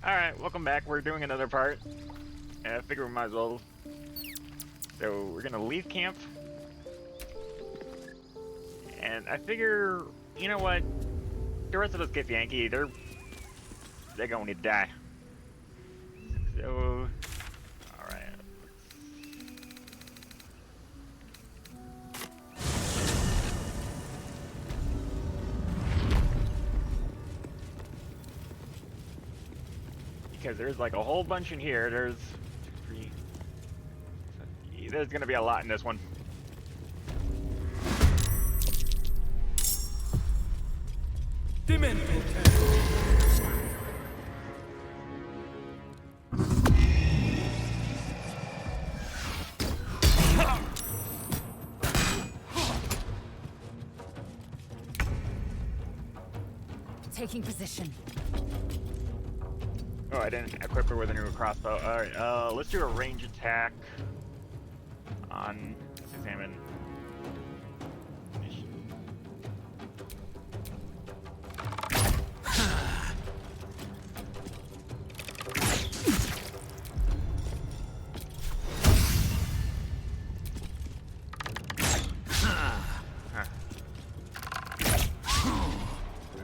Alright, welcome back. We're doing another part. I figure we might as well. So, we're gonna leave camp. And I figure, you know what? The rest of us get Yankee. They're going to die. So, alright. Because there's like a whole bunch in here. There's there's gonna be a lot in this one. Taking position. Oh, I didn't equip her with a new crossbow. Alright, let's do a range attack on, let's examine.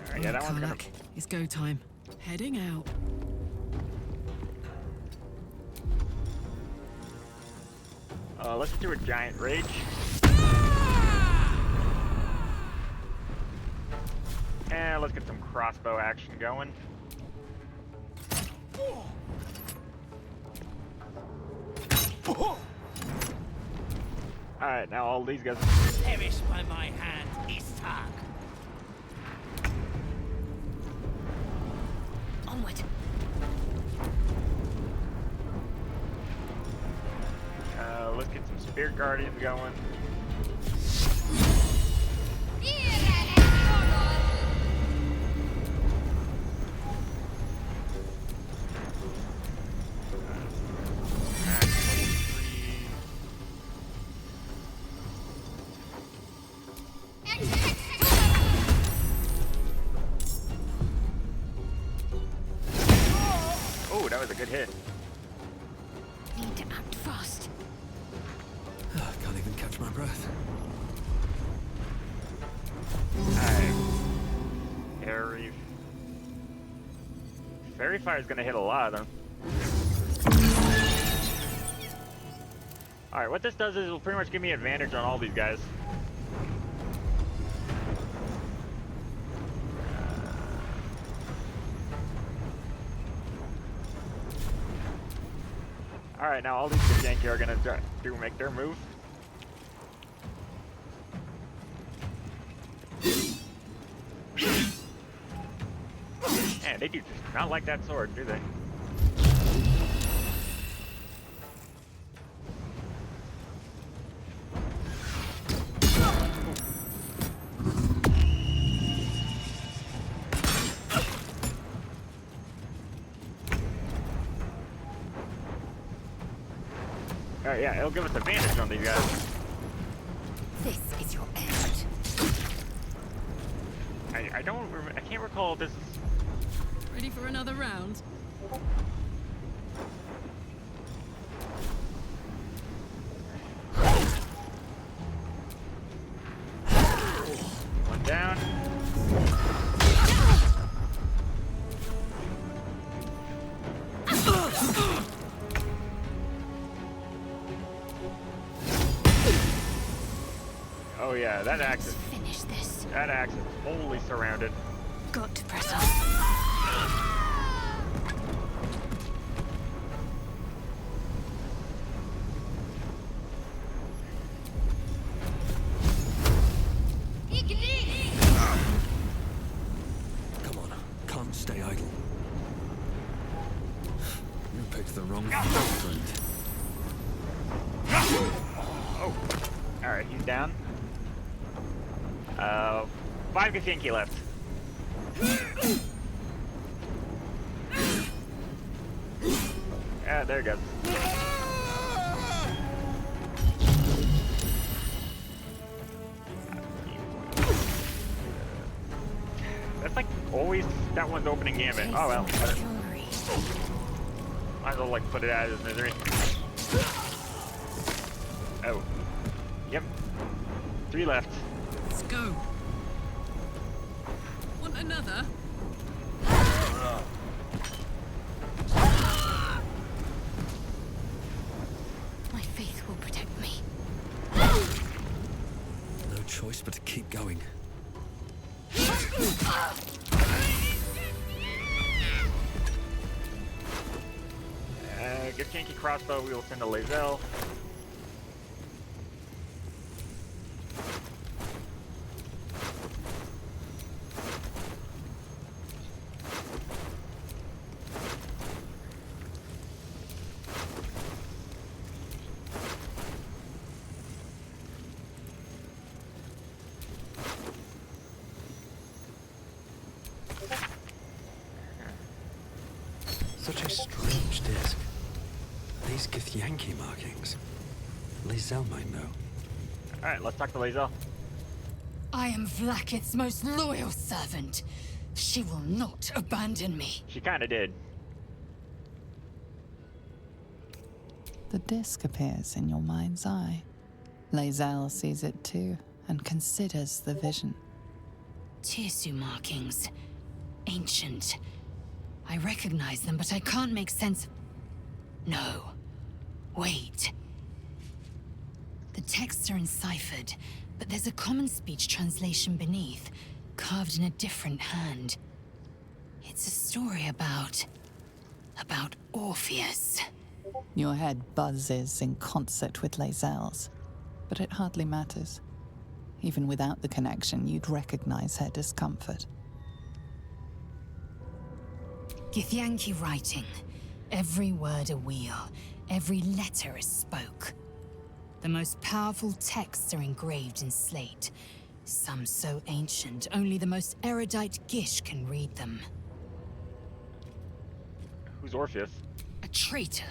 Alright, yeah, that one's gonna... It's go time. Heading out. Let's do a giant rage. And let's get some crossbow action going. Alright, now all these guys perish by my hand, Ishak. Onward. Let's get some Spirit Guardians going. Oh, that was a good hit. Need to act fast. Can't even catch my breath. Alright. Fairy Fire is gonna hit a lot of them. Alright, what this does is it'll pretty much give me advantage on all these guys. Alright, now all these Yankee are gonna make their move. Man, they do just not like that sword, do they? Alright, yeah, it'll give us advantage on these guys. This is your end. I can't recall if this is... Ready for another round? One down. Oh yeah, that axe is... Finish this. That axe is wholly surrounded. Got to press on. Come on, can't stay idle. You picked the wrong friend. Oh. Alright, he's down. 5 Yankee left. Yeah, there he goes. That's like always that one's opening gambit. Oh well. Jewelry. Might as well like put it out of his misery. Oh. Yep. 3 left. Let's go. Want another? My faith will protect me. No choice but to keep going. Get Yankee crossbow, we will send a Lae'zel. Such a strange disc. These Githyanki markings. Lae'zel might know. Alright, let's talk to Lae'zel. I am Vlaakith's most loyal servant. She will not abandon me. She kinda did. The disc appears in your mind's eye. Lae'zel sees it too and considers the vision. Tirsu markings. Ancient. I recognize them, but I can't make sense of... No. Wait. The texts are enciphered, but there's a common speech translation beneath, carved in a different hand. It's a story about Orpheus. Your head buzzes in concert with Lae'zel's, but it hardly matters. Even without the connection, you'd recognize her discomfort. Githyanki writing. Every word a wheel, every letter a spoke. The most powerful texts are engraved in slate. Some so ancient, only the most erudite Gish can read them. Who's Orpheus? A traitor.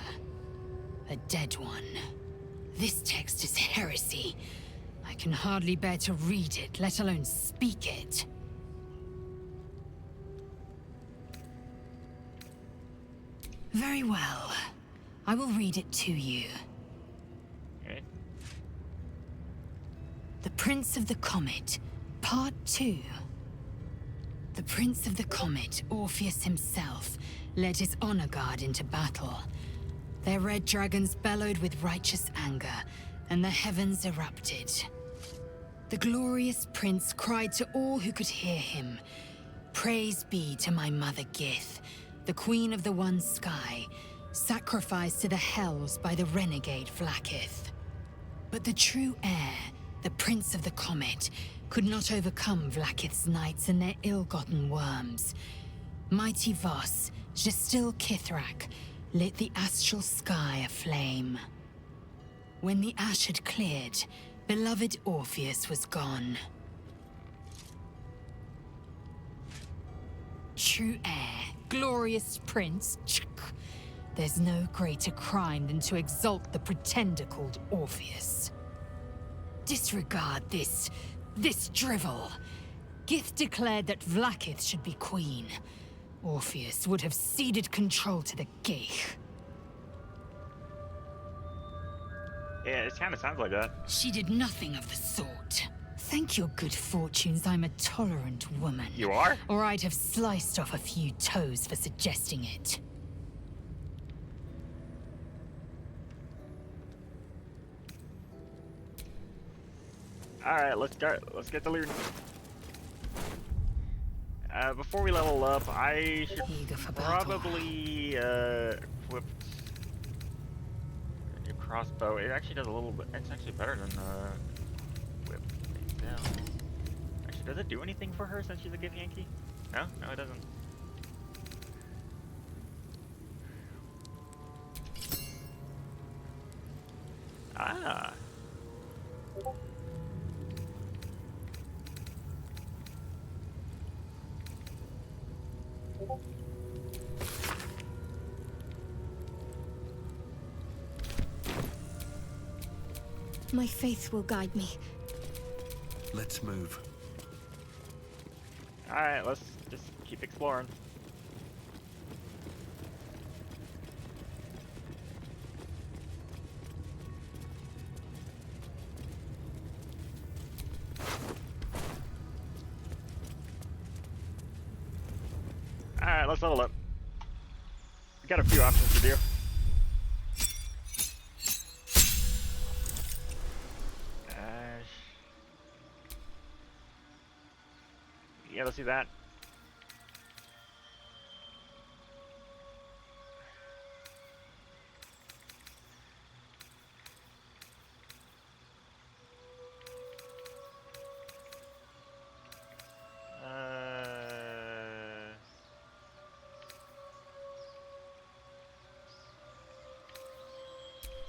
A dead one. This text is heresy. I can hardly bear to read it, let alone speak it. Very well. I will read it to you. Okay. The Prince of the Comet, Part 2. The Prince of the Comet, Orpheus himself, led his honor guard into battle. Their red dragons bellowed with righteous anger, and the heavens erupted. The glorious prince cried to all who could hear him, "Praise be to my mother Gith, the queen of the one sky, sacrificed to the hells by the renegade Vlaakith." But the true heir, the Prince of the Comet, could not overcome Vlaakith's knights and their ill-gotten worms. Mighty Voss, Gestil Kithrak, lit the astral sky aflame. When the ash had cleared, beloved Orpheus was gone. True heir, glorious prince, there's no greater crime than to exalt the pretender called Orpheus. Disregard this drivel. Gith declared that Vlaakith should be queen. Orpheus would have ceded control to the Geich. Yeah, it kinda sounds like that. She did nothing of the sort. Thank your good fortunes I'm a tolerant woman. You are? Or I'd have sliced off a few toes for suggesting it. Alright, let's get the loot. Before we level up, I should Eager for battle. probably equip a new crossbow. It actually does a little bit. It's actually better than whip. Yeah. Actually, does it do anything for her since she's a Githyanki? No, it doesn't. Ah. My faith will guide me. Let's move. Alright, let's just keep exploring. Alright, let's level up. We got a few options to do. Yeah, let's do that.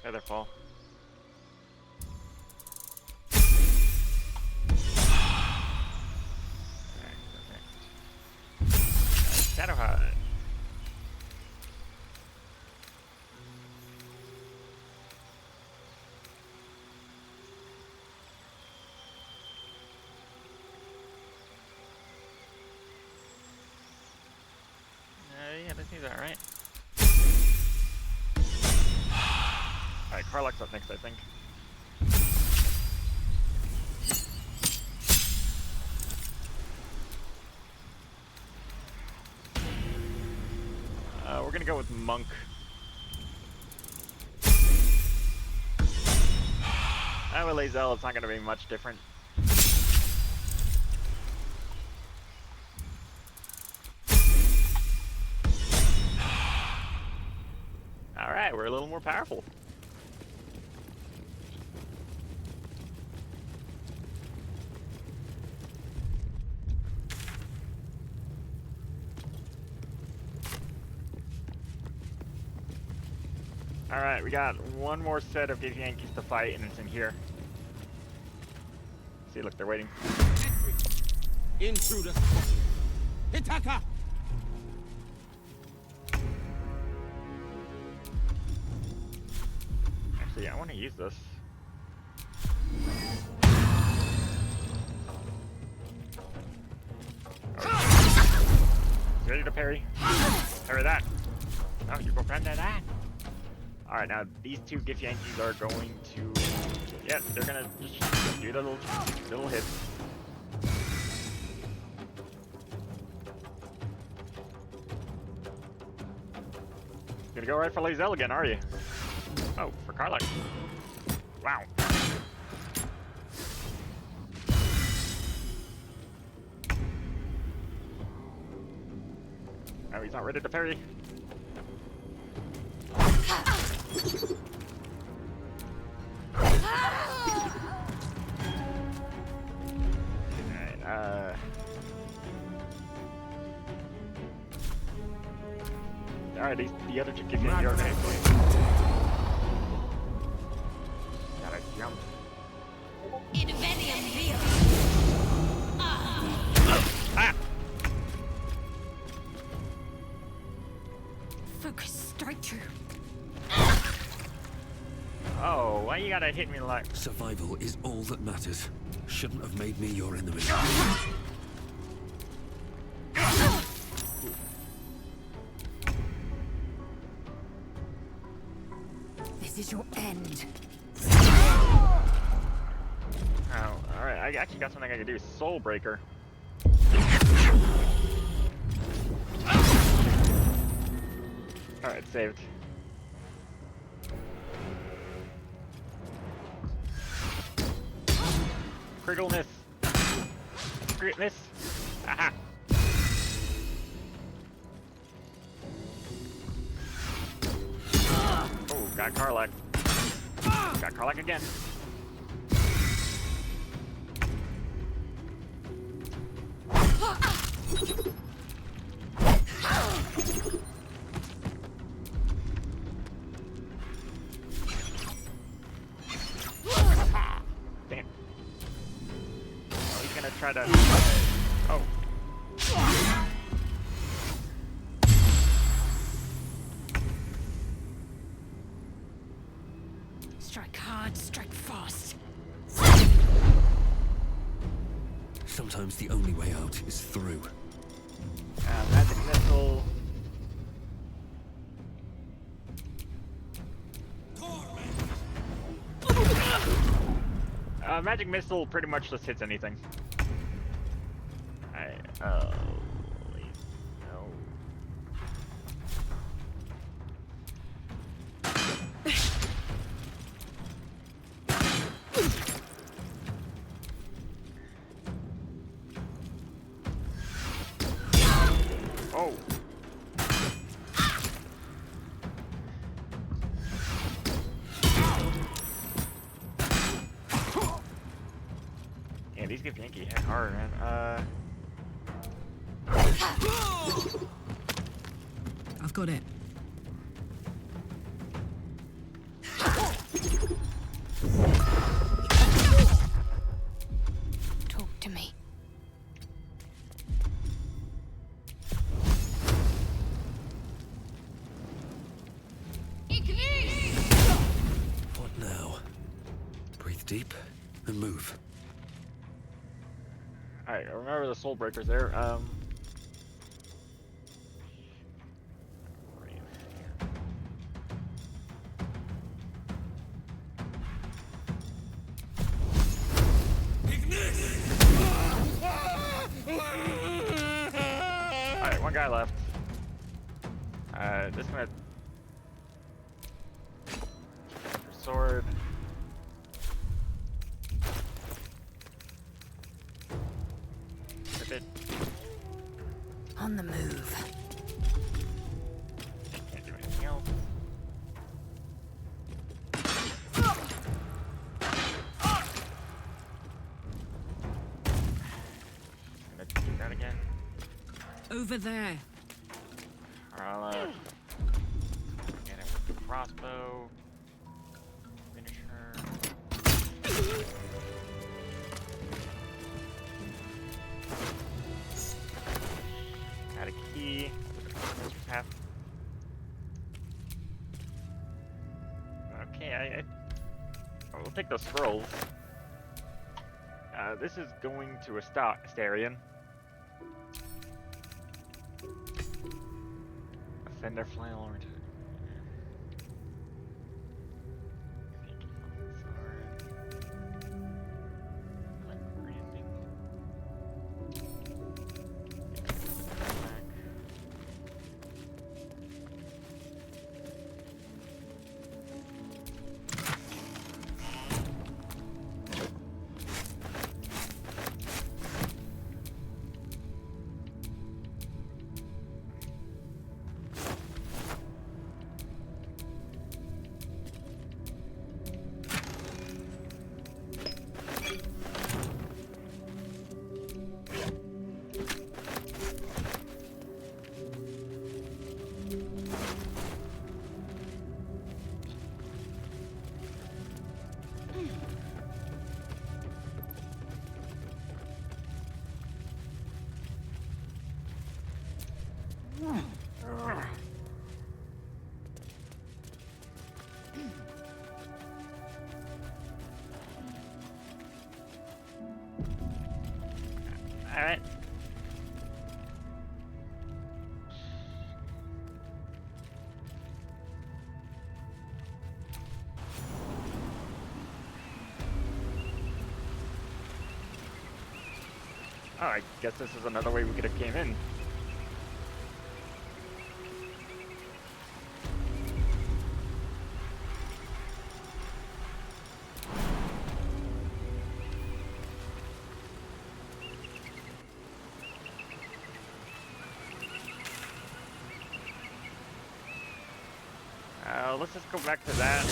Featherfall. Shadow Hide. Yeah, that seems alright. Alright, Karlach's up next, I think. We're gonna go with Monk. With Lae'zel, it's not gonna be much different. Alright, we're a little more powerful. Alright, we got one more set of Yankees to fight, and it's in here. See, look, they're waiting. Intruder. Hitaka. Actually, I want to use this. Ready to parry? Parry that. Oh, you go friend at that. Alright, now these two Githyanki's are going to... Yeah, they're gonna just do the little hits. Gonna go right for Lae'zel again, are you? Oh, for Karlach. Wow. Oh, he's not ready to parry. Alright, the other two kids in here are gonna gotta jump. Ah! Focus, strike true. Oh, why you gotta hit me like... Survival is all that matters. Shouldn't have made me your enemy. This is your end. Oh, alright, I actually got something I can do. Soul Breaker. Alright, saved. Critical miss. Crit miss. Aha. Oh, got Karlach. Got Karlach again. Damn. Oh, he's gonna try to... Oh. Strike hard, strike fast. Sometimes the only way out is through. Magic Missile. Magic Missile pretty much just hits anything. No. Gith Yankee hit hard, man. I've got it. Talk to me. What now? Breathe deep and move. Alright, remember the soul breakers there. Alright, one guy left. Just gonna sword. Rip it. On the move. Can't do anything else. Gonna do that again. Over there. I'll get it with the crossbow. Finish her. Add a key. Path. Okay, we'll take those scrolls. This is going to a Astarion. Send their flannel over to. Alright. Oh, I guess this is another way we could have came in. Let's just go back to that.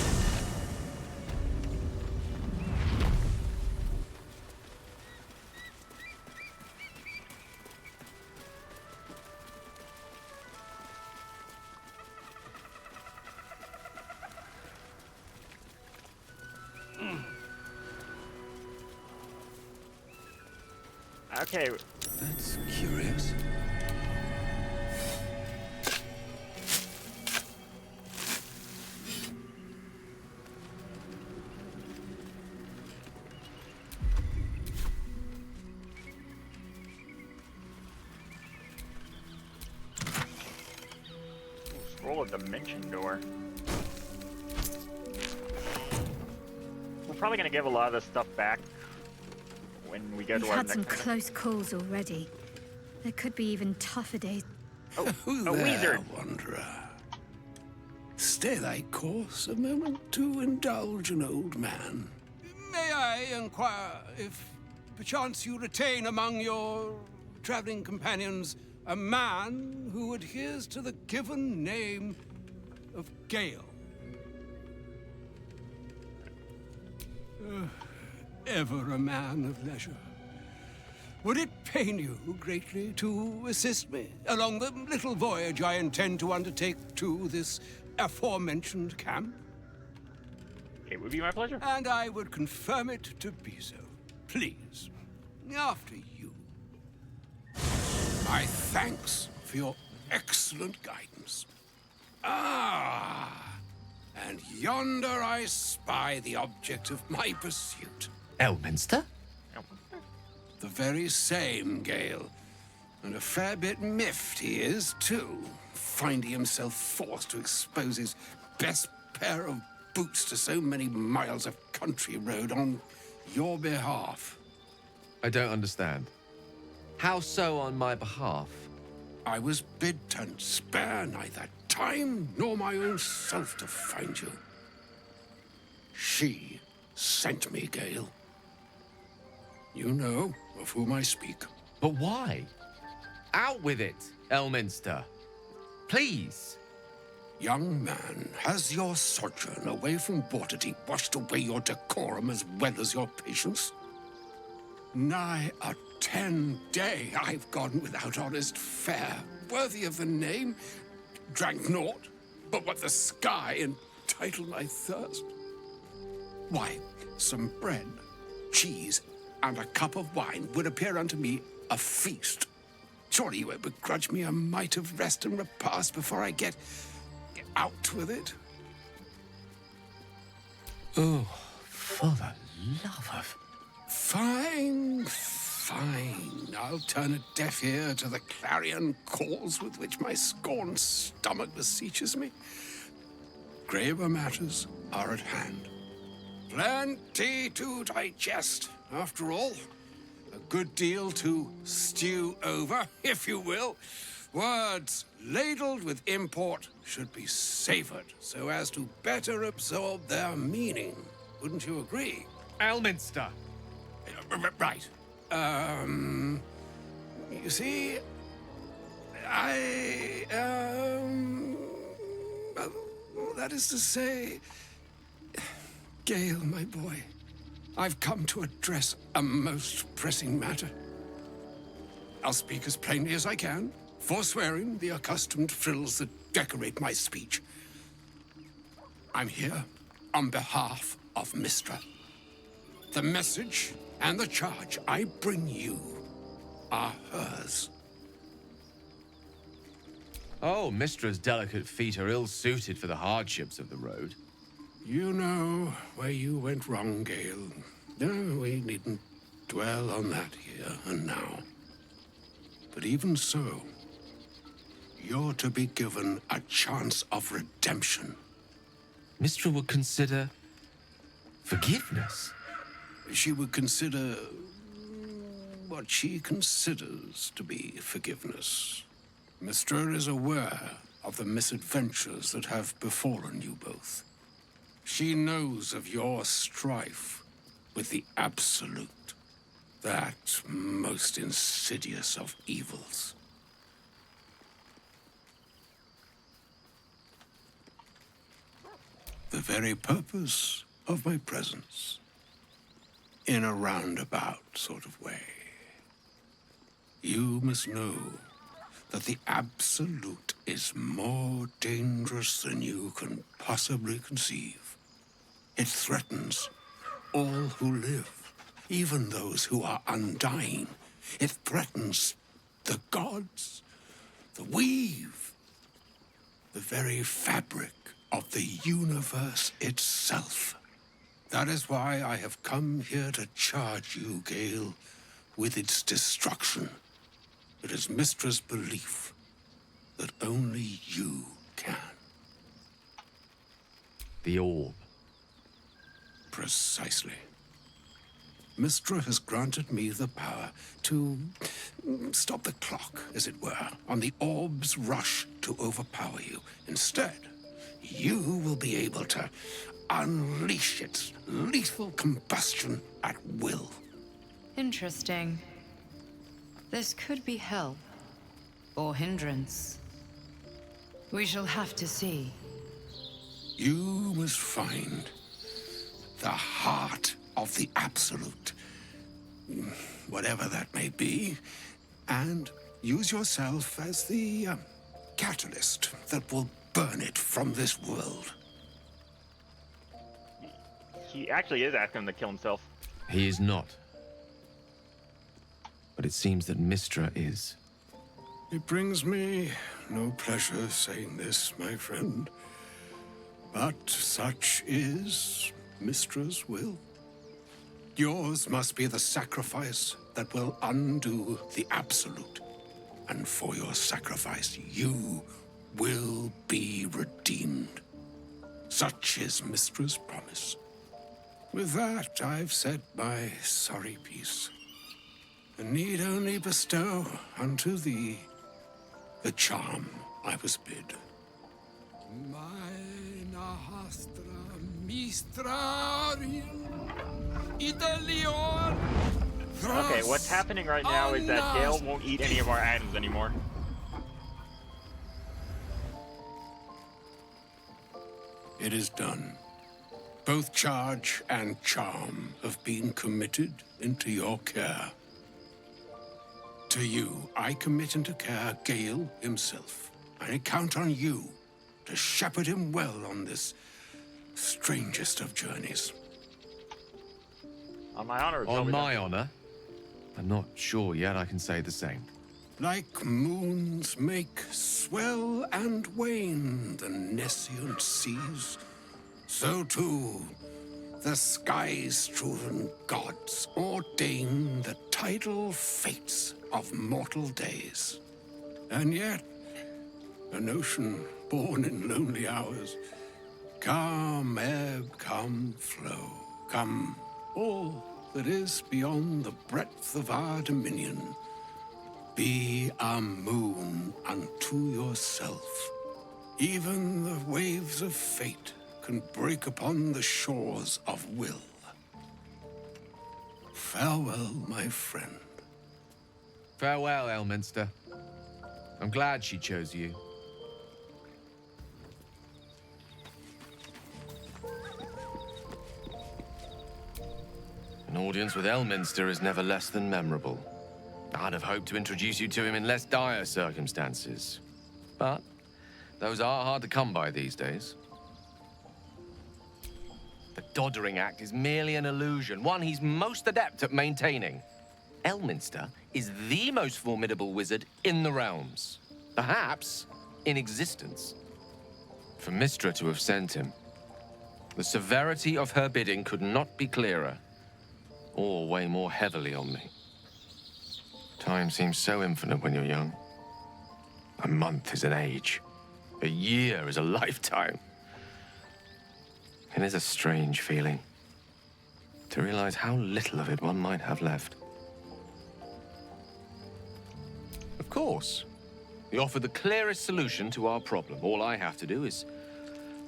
Okay. That's curious. Roll a dimension door. We're probably gonna give a lot of this stuff back when we go We've to our had next some one. close calls already. There could be even tougher days. Oh, Who a there, wizard. wanderer? Stay thy course a moment to indulge an old man. May I inquire if perchance you retain among your traveling companions a man who adheres to the given name of Gale? Ever a man of leisure, Would it pain you greatly to assist me along the little voyage I intend to undertake to this aforementioned camp? It would be my pleasure. And I would confirm it to be so. Please, after you. My thanks for your excellent guidance. Ah, and yonder I spy the object of my pursuit. Elminster? The very same, Gale. And a fair bit miffed he is, too, finding himself forced to expose his best pair of boots to so many miles of country road on your behalf. I don't understand. How so on my behalf? I was bid to spare neither time nor my own self to find you. She sent me, Gale. You know of whom I speak. But why? Out with it, Elminster. Please. Young man, has your sojourn away from Waterdeep washed away your decorum as well as your patience? Nigh a 10-day I've gone without honest fare, worthy of the name. Drank naught, but what the sky entitled my thirst. Why, some bread, cheese, and a cup of wine would appear unto me a feast. Surely you won't begrudge me a mite of rest and repast before I get out with it? Oh, for the love of... Fine, fine. I'll turn a deaf ear to the clarion calls with which my scorned stomach beseeches me. Graver matters are at hand. Plenty to digest, after all. A good deal to stew over, if you will. Words ladled with import should be savored so as to better absorb their meaning. Wouldn't you agree? Elminster! Right. You see, that is to say, Gale, my boy, I've come to address a most pressing matter. I'll speak as plainly as I can, forswearing the accustomed frills that decorate my speech. I'm here on behalf of Mystra. The message and the charge I bring you are hers. Oh, Mistra's delicate feet are ill-suited for the hardships of the road. You know where you went wrong, Gale. No, we needn't dwell on that here and now. But even so, you're to be given a chance of redemption. Mistra would consider... forgiveness? She would consider what she considers to be forgiveness. Mystra is aware of the misadventures that have befallen you both. She knows of your strife with the Absolute, that most insidious of evils. The very purpose of my presence, in a roundabout sort of way. You must know that the Absolute is more dangerous than you can possibly conceive. It threatens all who live, even those who are undying. It threatens the gods, the weave, the very fabric of the universe itself. That is why I have come here to charge you, Gale, with its destruction. It is Mistra's belief that only you can. The orb. Precisely. Mystra has granted me the power to stop the clock, as it were, on the orb's rush to overpower you. Instead, you will be able to unleash its lethal combustion at will. Interesting. This could be help, or hindrance. We shall have to see. You must find the heart of the Absolute. whatever that may be, and use yourself as the catalyst that will burn it from this world. He actually is asking him to kill himself. He is not. But it seems that Mystra is. It brings me no pleasure saying this, my friend, but such is Mystra's will. Yours must be the sacrifice that will undo the Absolute. And for your sacrifice, you will be redeemed. Such is Mystra's promise. With that, I've said my sorry piece, and need only bestow unto thee the charm I was bid. Mina hastra mistrarin idelior. Okay, what's happening right now is that Gale won't eat any of our items anymore. It is done. Both charge and charm have been committed into your care. To you, I commit into care Gale himself. I count on you to shepherd him well on this strangest of journeys. On my honor. On my honor? I'm not sure yet I can say the same. Like moons make swell and wane the nescient seas, so too the sky-strewn gods ordain the tidal fates of mortal days. And yet, an ocean born in lonely hours, come ebb, come flow, come all that is beyond the breadth of our dominion. Be a moon unto yourself. Even the waves of fate can break upon the shores of will. Farewell, my friend. Farewell, Elminster. I'm glad she chose you. An audience with Elminster is never less than memorable. I'd have hoped to introduce you to him in less dire circumstances. But those are hard to come by these days. The Doddering Act is merely an illusion, one he's most adept at maintaining. Elminster is the most formidable wizard in the realms. Perhaps in existence. For Mystra to have sent him, the severity of her bidding could not be clearer, or weigh more heavily on me. Time seems so infinite when you're young. A month is an age. A year is a lifetime. It is a strange feeling to realize how little of it one might have left. Of course, you offer the clearest solution to our problem. All I have to do is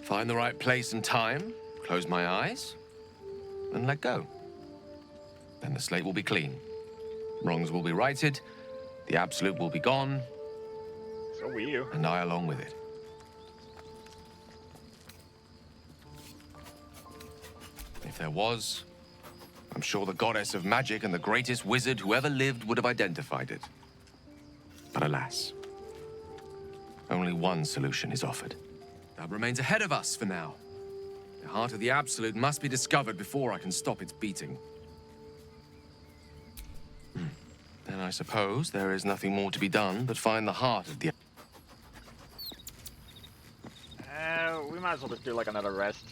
find the right place and time, close my eyes, and let go. Then the slate will be clean. Wrongs will be righted, the Absolute will be gone. So will you. And I along with it. If there was, I'm sure the goddess of magic and the greatest wizard who ever lived would have identified it. But alas, only one solution is offered. That remains ahead of us for now. The heart of the Absolute must be discovered before I can stop its beating. Then I suppose there is nothing more to be done but find the heart of the... We might as well just do like another rest.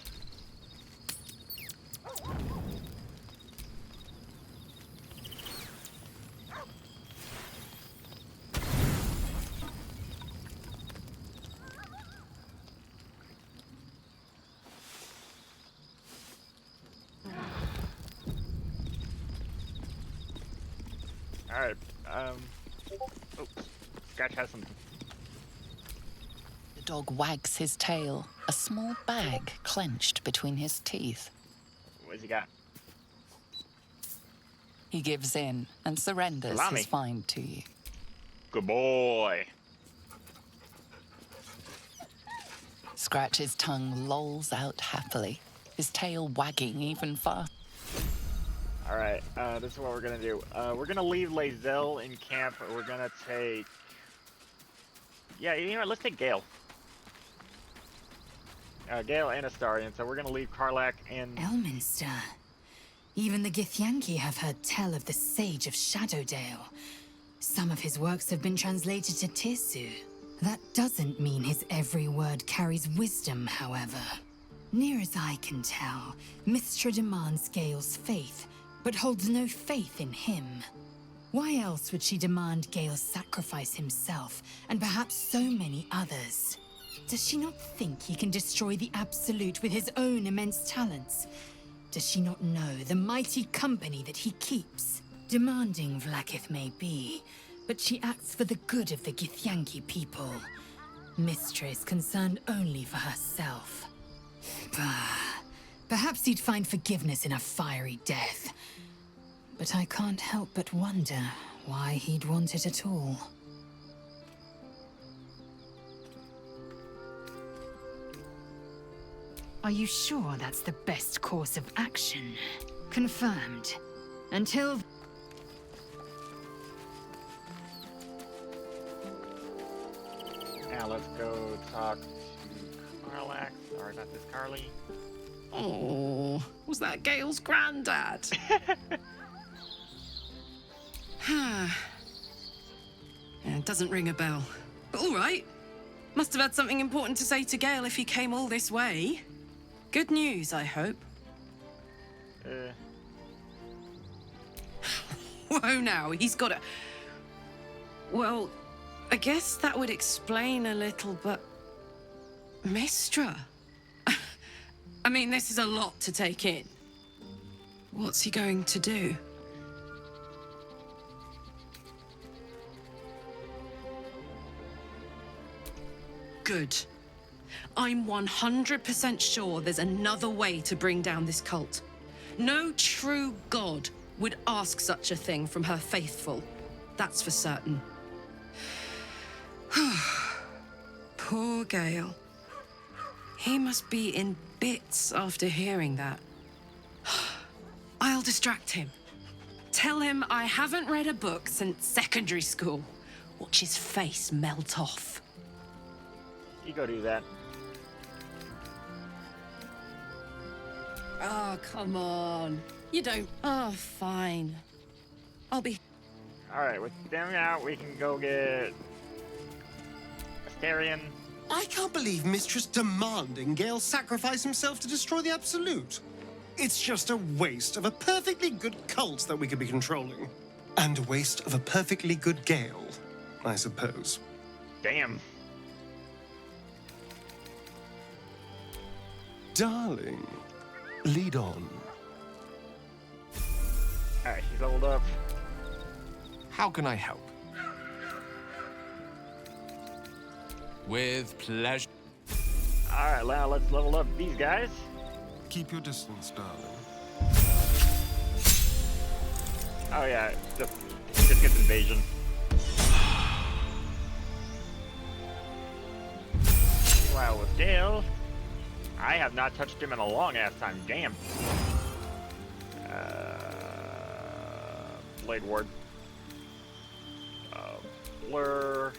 Alright, oh, Scratch has something. The dog wags his tail, a small bag clenched between his teeth. What's he got? He gives in and surrenders Salami. his find to you. Good boy. Scratch's tongue lolls out happily, his tail wagging even faster. Alright. Alright, this is what we're gonna do. We're gonna leave Lae'zel in camp. We're gonna take... Yeah, you know what? Let's take Gale. Gale and Astarion, so we're gonna leave Karlach and... Elminster. Even the Githyanki have heard tell of the Sage of Shadowdale. Some of his works have been translated to Tirsu. That doesn't mean his every word carries wisdom, however. Near as I can tell, Mystra demands Gale's faith, but holds no faith in him. Why else would she demand Gale sacrifice himself, and perhaps so many others? Does she not think he can destroy the Absolute with his own immense talents? Does she not know the mighty company that he keeps? Demanding Vlaakith may be, but she acts for the good of the Githyanki people. Mystra is concerned only for herself. Perhaps he'd find forgiveness in a fiery death. But I can't help but wonder why he'd want it at all. Are you sure that's the best course of action? Confirmed. Until... Now let's go talk to Karlach. Sorry, not this Carly. Oh, was that Gale's granddad? Yeah, it doesn't ring a bell. But all right. Must have had something important to say to Gale if he came all this way. Good news, I hope. Whoa, now, he's got a... Well, I guess that would explain a little, but... Mystra? I mean, this is a lot to take in. What's he going to do? Good. I'm 100% sure there's another way to bring down this cult. No true god would ask such a thing from her faithful. That's for certain. Poor Gale. He must be in bits after hearing that. I'll distract him. Tell him I haven't read a book since secondary school. Watch his face melt off. You go do that. Oh, come on. You don't... Oh, fine. I'll be... Alright, with them out, we can go get... Astarion. I can't believe Mistress demanding Gale sacrifice himself to destroy the Absolute. It's just a waste of a perfectly good cult that we could be controlling. And a waste of a perfectly good Gale, I suppose. Damn. Darling, lead on. Alright, she's leveled up. How can I help? With pleasure. Alright, now let's level up these guys. Keep your distance, darling. Oh yeah, just gets invasion. Wow, with Gale, I have not touched him in a long ass time. Damn. Blade Ward. Blur.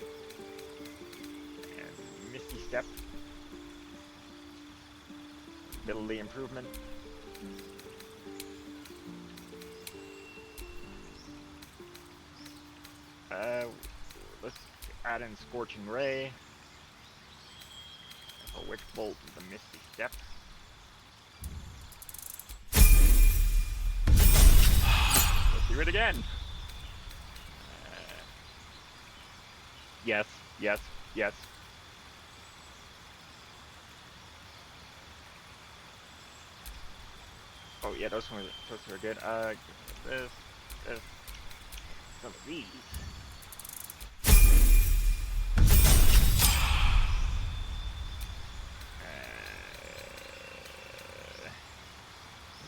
And Misty Step. Ability improvement. Let's add in Scorching Ray. A Witch Bolt with a Misty Step. Let's do it again. Yes, yes, yes. Oh yeah, those are good. This, some of these.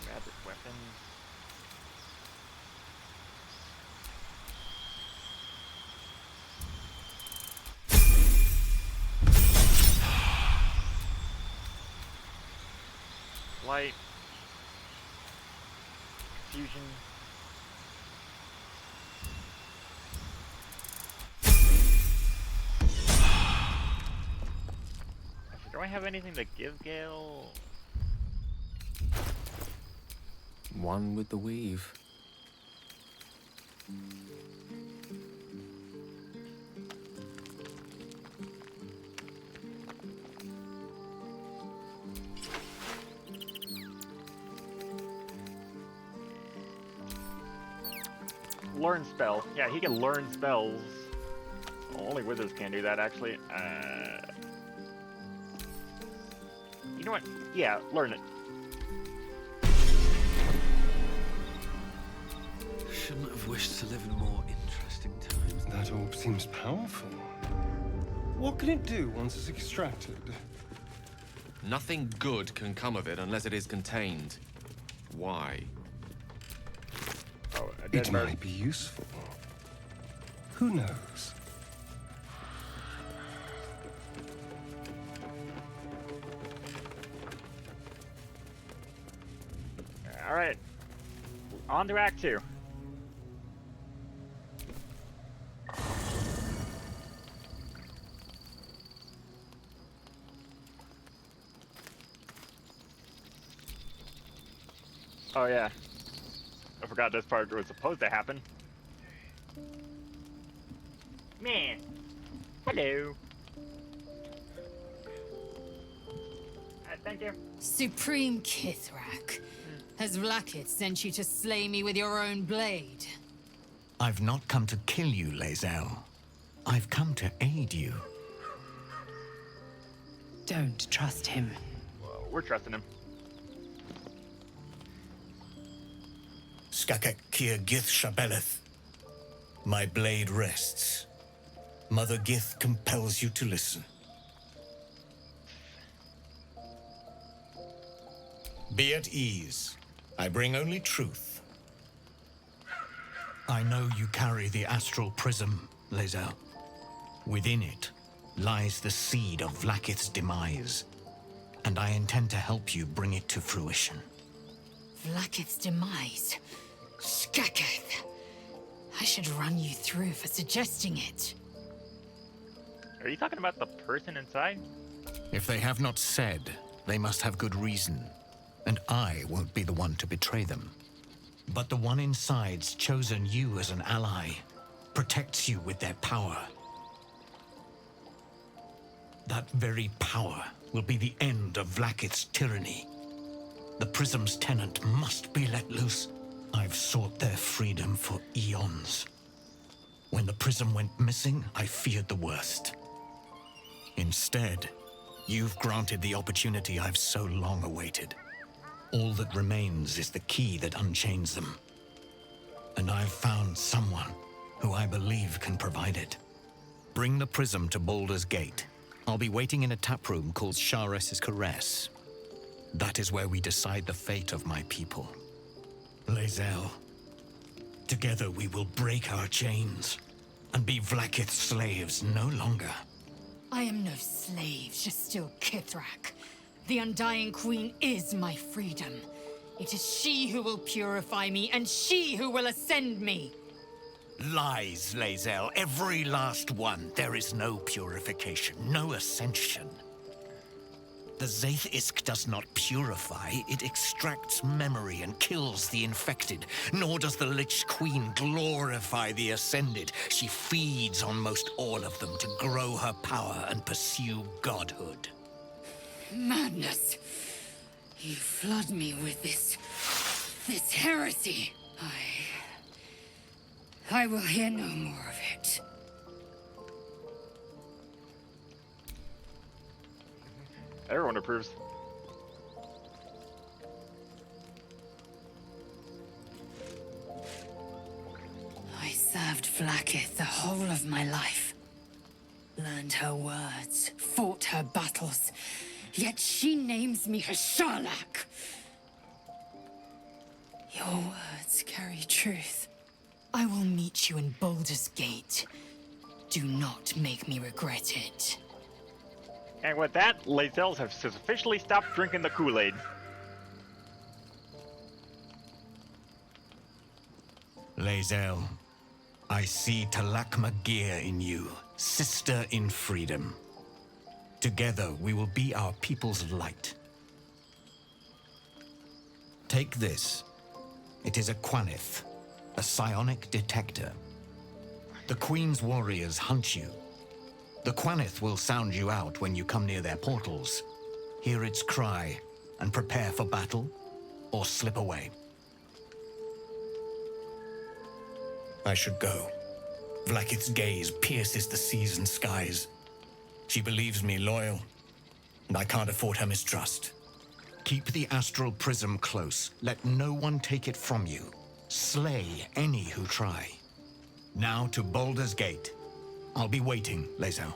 Magic weapons. Light. Fusion. I have anything to give Gale? One with the weave. Learn spell. Yeah, he can learn spells. Only wizards can do that, actually. You know what? Yeah, learn it. Shouldn't have wished to live in more interesting times. That orb seems powerful. What can it do once it's extracted? Nothing good can come of it unless it is contained. Why? Oh, a dead It bird. might be useful. Who knows? All right. On to Act 2. Oh yeah. I forgot this part was supposed to happen. Man. Hello. Thank you. Supreme Kithrak, has Vlakith sent you to slay me with your own blade? I've not come to kill you, Lae'zel. I've come to aid you. Don't trust him. Well, we're trusting him. Skakek Kir Gith Shabeleth. My blade rests. Mother Gith compels you to listen. Be at ease. I bring only truth. I know you carry the astral prism, Lae'zel. Within it lies the seed of Vlakith's demise, and I intend to help you bring it to fruition. Vlakith's demise? Skaketh! I should run you through for suggesting it. Are you talking about the person inside? If they have not said, they must have good reason, and I won't be the one to betray them. But the one inside's chosen you as an ally, protects you with their power. That very power will be the end of Vlakith's tyranny. The Prism's tenant must be let loose. I've sought their freedom for eons. When the Prism went missing, I feared the worst. Instead, you've granted the opportunity I've so long awaited. All that remains is the key that unchains them. And I've found someone who I believe can provide it. Bring the Prism to Baldur's Gate. I'll be waiting in a taproom called Shares's Caress. That is where we decide the fate of my people. Lae'zel, together we will break our chains and be Vlakith's slaves no longer. I am no slave, just still Kithrak. The Undying Queen is my freedom. It is she who will purify me, and she who will ascend me. Lies, Lae'zel, every last one. There is no purification, no ascension. The Zaith Isk does not purify, it extracts memory and kills the infected. Nor does the Lich Queen glorify the ascended. She feeds on most all of them to grow her power and pursue godhood. Madness! You flood me with this heresy. I will hear no more of it. Everyone approves. I served Vlakith the whole of my life. Learned her words, fought her battles. Yet she names me her Sharlak. Your words carry truth. I will meet you in Baldur's Gate. Do not make me regret it. And with that, Lae'zel has officially stopped drinking the Kool-Aid. Lae'zel, I see Talakma Gear in you, sister in freedom. Together, we will be our people's light. Take this. It is a Quanith, a psionic detector. The Queen's warriors hunt you. The Quanith will sound you out when you come near their portals. Hear its cry and prepare for battle, or slip away. I should go. Vlakith's gaze pierces the seas and skies. She believes me loyal, and I can't afford her mistrust. Keep the astral prism close. Let no one take it from you. Slay any who try. Now to Baldur's Gate. I'll be waiting, Lae'zel.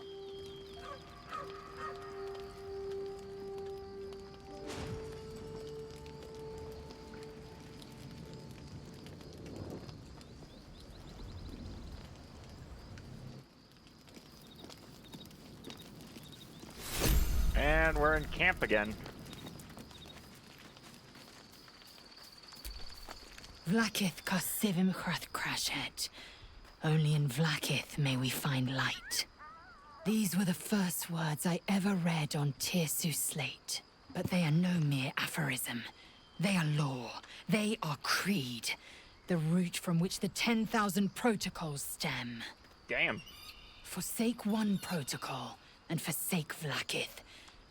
And we're in camp again. Vlakith Kosivim Chrath Crashet. Only in Vlakith may we find light. These were the first words I ever read on Tirsu's slate. But they are no mere aphorism. They are law. They are creed. The root from which the 10,000 protocols stem. Damn. Forsake one protocol, and forsake Vlakith.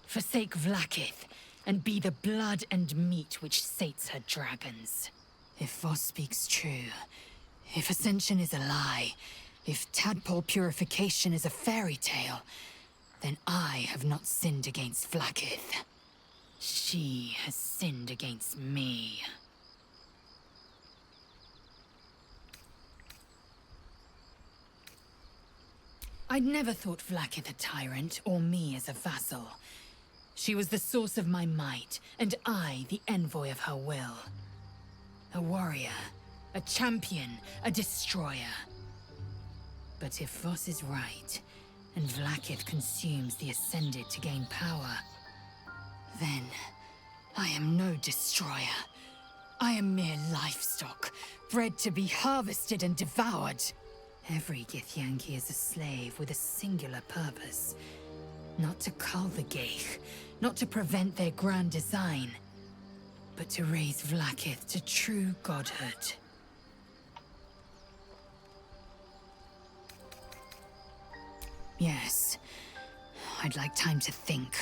Forsake Vlakith, and be the blood and meat which sates her dragons. If Voss speaks true, if Ascension is a lie, if tadpole purification is a fairy tale, then I have not sinned against Vlakith. She has sinned against me. I'd never thought Vlakith a tyrant, or me as a vassal. She was the source of my might, and I the envoy of her will. A warrior, a champion, a destroyer. But if Voss is right, and Vlakith consumes the Ascended to gain power, then I am no destroyer. I am mere livestock, bred to be harvested and devoured. Every Githyanki is a slave with a singular purpose. Not to cull the Geich, not to prevent their grand design, but to raise Vlakith to true godhood. Yes, I'd like time to think.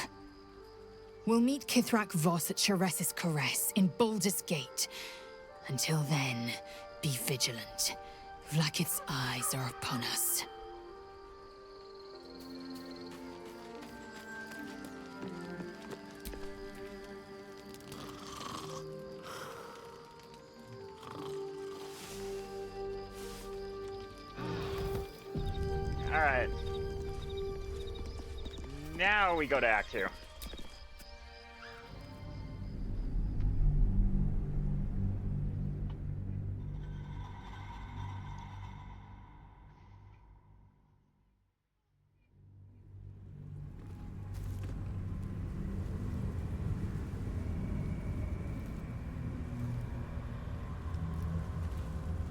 We'll meet Kithrak Voss at Shares's Caress in Baldur's Gate. Until then, be vigilant. Vlakith's eyes are upon us. Alright. Now we go to Act 2.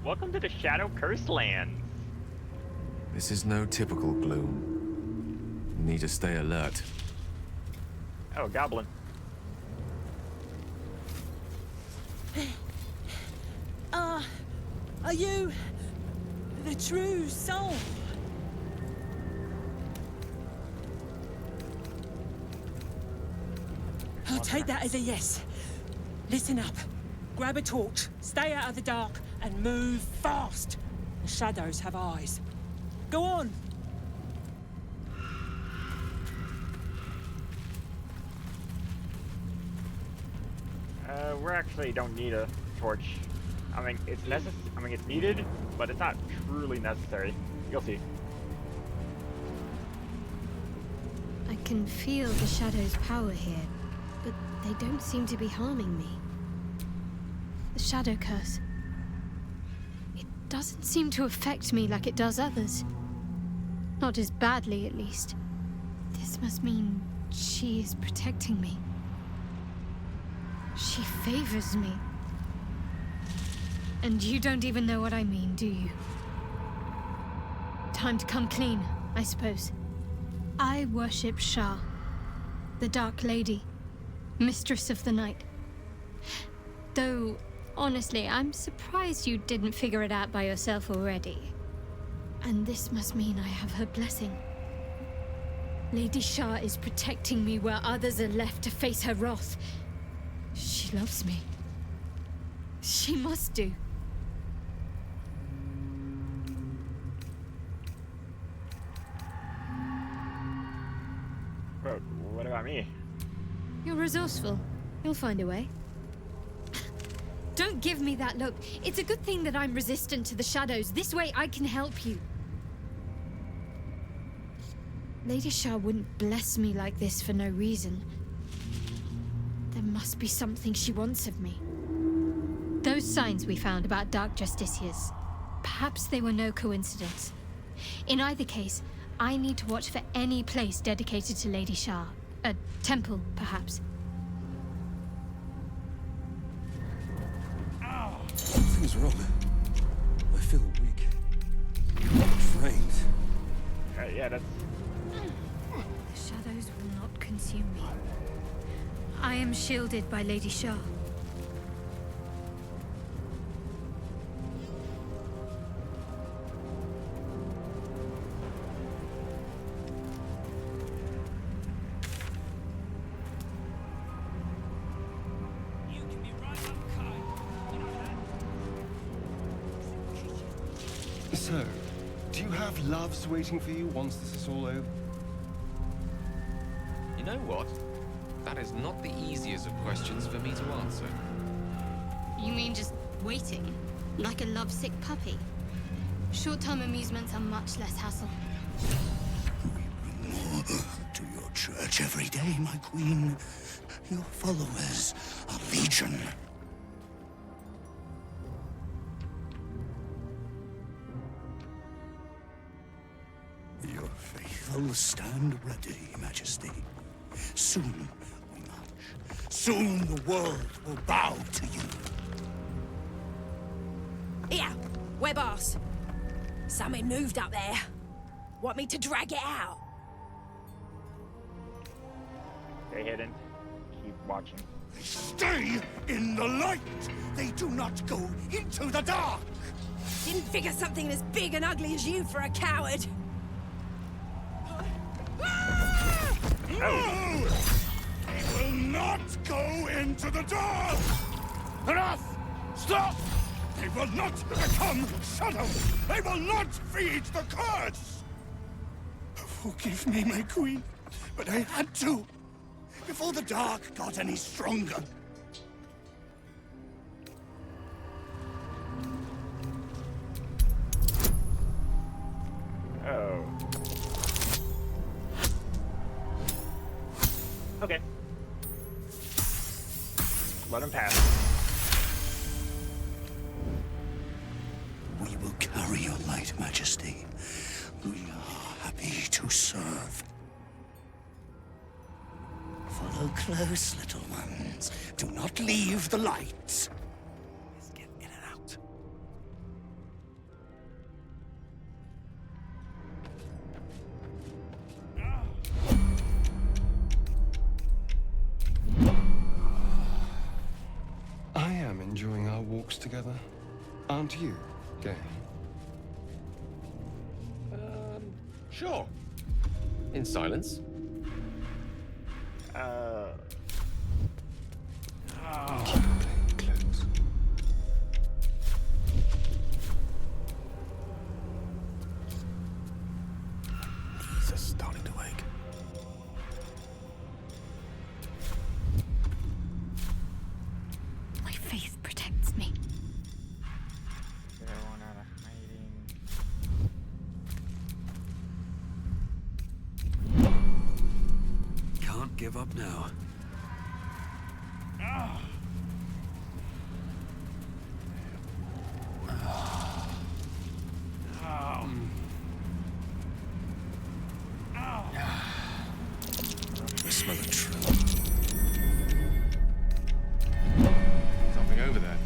Welcome to the Shadow Curse Lands. This is no typical gloom. Need to stay alert. Oh, goblin. Are you the true soul? I'll take that as a yes. Listen up. Grab a torch, stay out of the dark, and move fast. The shadows have eyes. Go on! We actually don't need a torch. I mean, it's it's needed, but it's not truly necessary. You'll see. I can feel the shadow's power here, but they don't seem to be harming me. The shadow curse. It doesn't seem to affect me like it does others. Not as badly, at least. This must mean she is protecting me. She favors me. And you don't even know what I mean, do you? Time to come clean, I suppose. I worship Shah, The Dark Lady, Mistress of the Night. Though, honestly, I'm surprised you didn't figure it out by yourself already. And this must mean I have her blessing. Lady Shah is protecting me where others are left to face her wrath. She loves me. She must do. But what about me? You're resourceful. You'll find a way. Don't give me that look. It's a good thing that I'm resistant to the shadows. This way I can help you. Lady Shah wouldn't bless me like this for no reason. There must be something she wants of me. Those signs we found about Dark Justiciars, perhaps they were no coincidence. In either case, I need to watch for any place dedicated to Lady Shah. A temple, perhaps. Something's wrong. I feel weak. Drained. Yeah, that's... The shadows will not consume me. I am shielded by Lady Shah. So, do you have loves waiting for you once this is all over? You know what? That is not the easiest of questions for me to answer. You mean just waiting? Like a lovesick puppy? Short-term amusements are much less hassle. We bring more to your church every day, my queen. Your followers are legion. Your faithful stand ready, Majesty. Soon we march. Soon the world will bow to you. Here, web ass. Something moved up there. Want me to drag it out? Stay hidden. Keep watching. Stay in the light! They do not go into the dark! Didn't figure something as big and ugly as you for a coward. No! They will not go into the dark! Enough! Stop! They will not become shadows! They will not feed the curse! Forgive me, my queen, but I had to, before the dark got any stronger. Oh. Okay. Let him pass. We will carry your light, Majesty. We are happy to serve. Follow close, little ones. Do not leave the light. Let's get in and out. I am enjoying our walks together. Aren't you, Gay? Sure. In silence. Keep playing close. Knees are starting to ache. My faith protects me. Get everyone out of hiding. Can't give up now. I smell a trap. Something over there.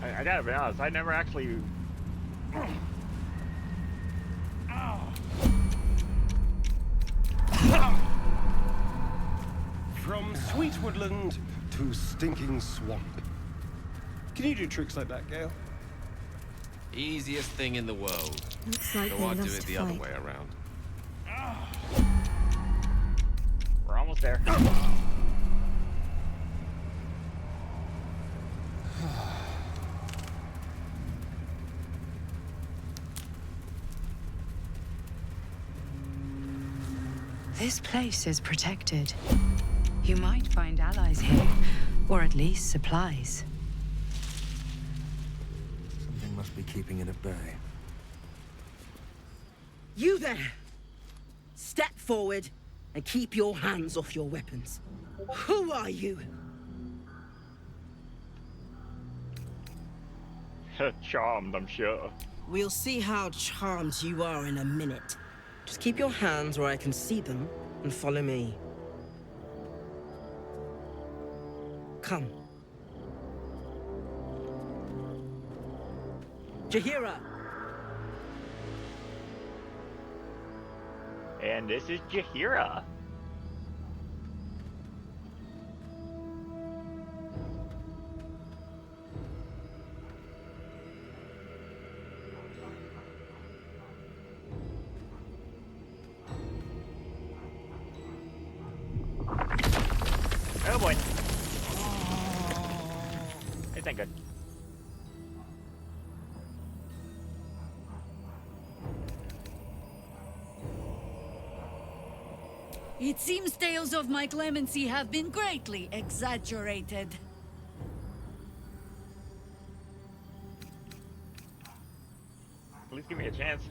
I gotta be honest, I never actually... From sweet woodland to stinking swamp. Can you do tricks like that, Gale? Easiest thing in the world. Looks like So they I'd do lost it a the other fight. way around. We're almost there. This place is protected. You might find allies here, or at least supplies. Something must be keeping it at bay. You there! Step forward and keep your hands off your weapons. Who are you? Charmed, I'm sure. We'll see how charmed you are in a minute. Just keep your hands where I can see them and follow me. Come. Jahira! And this is Jahira. Oh boy. This ain't good. It seems tales of my clemency have been greatly exaggerated. Please give me a chance.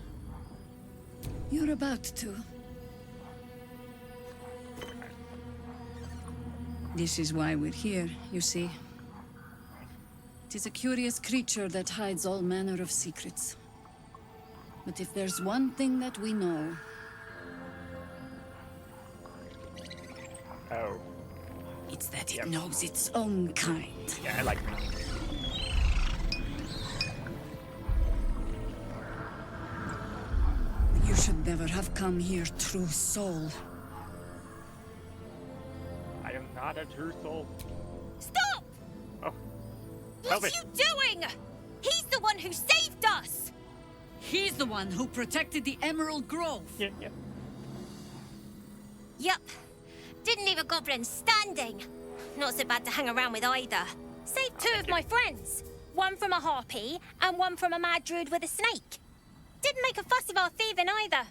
You're about to. This is why we're here, you see. It is a curious creature that hides all manner of secrets. But if there's one thing that we know... Oh. It's that it knows its own kind. Yeah, I like You should never have come here, true soul. I am not a true soul. Stop! Oh. What are you doing? He's the one who saved us! He's the one who protected the Emerald Grove. Yeah. Yup. Didn't leave a goblin standing. Not so bad to hang around with either. Saved two of my friends. One from a harpy and one from a mad druid with a snake. Didn't make a fuss of our thieving either.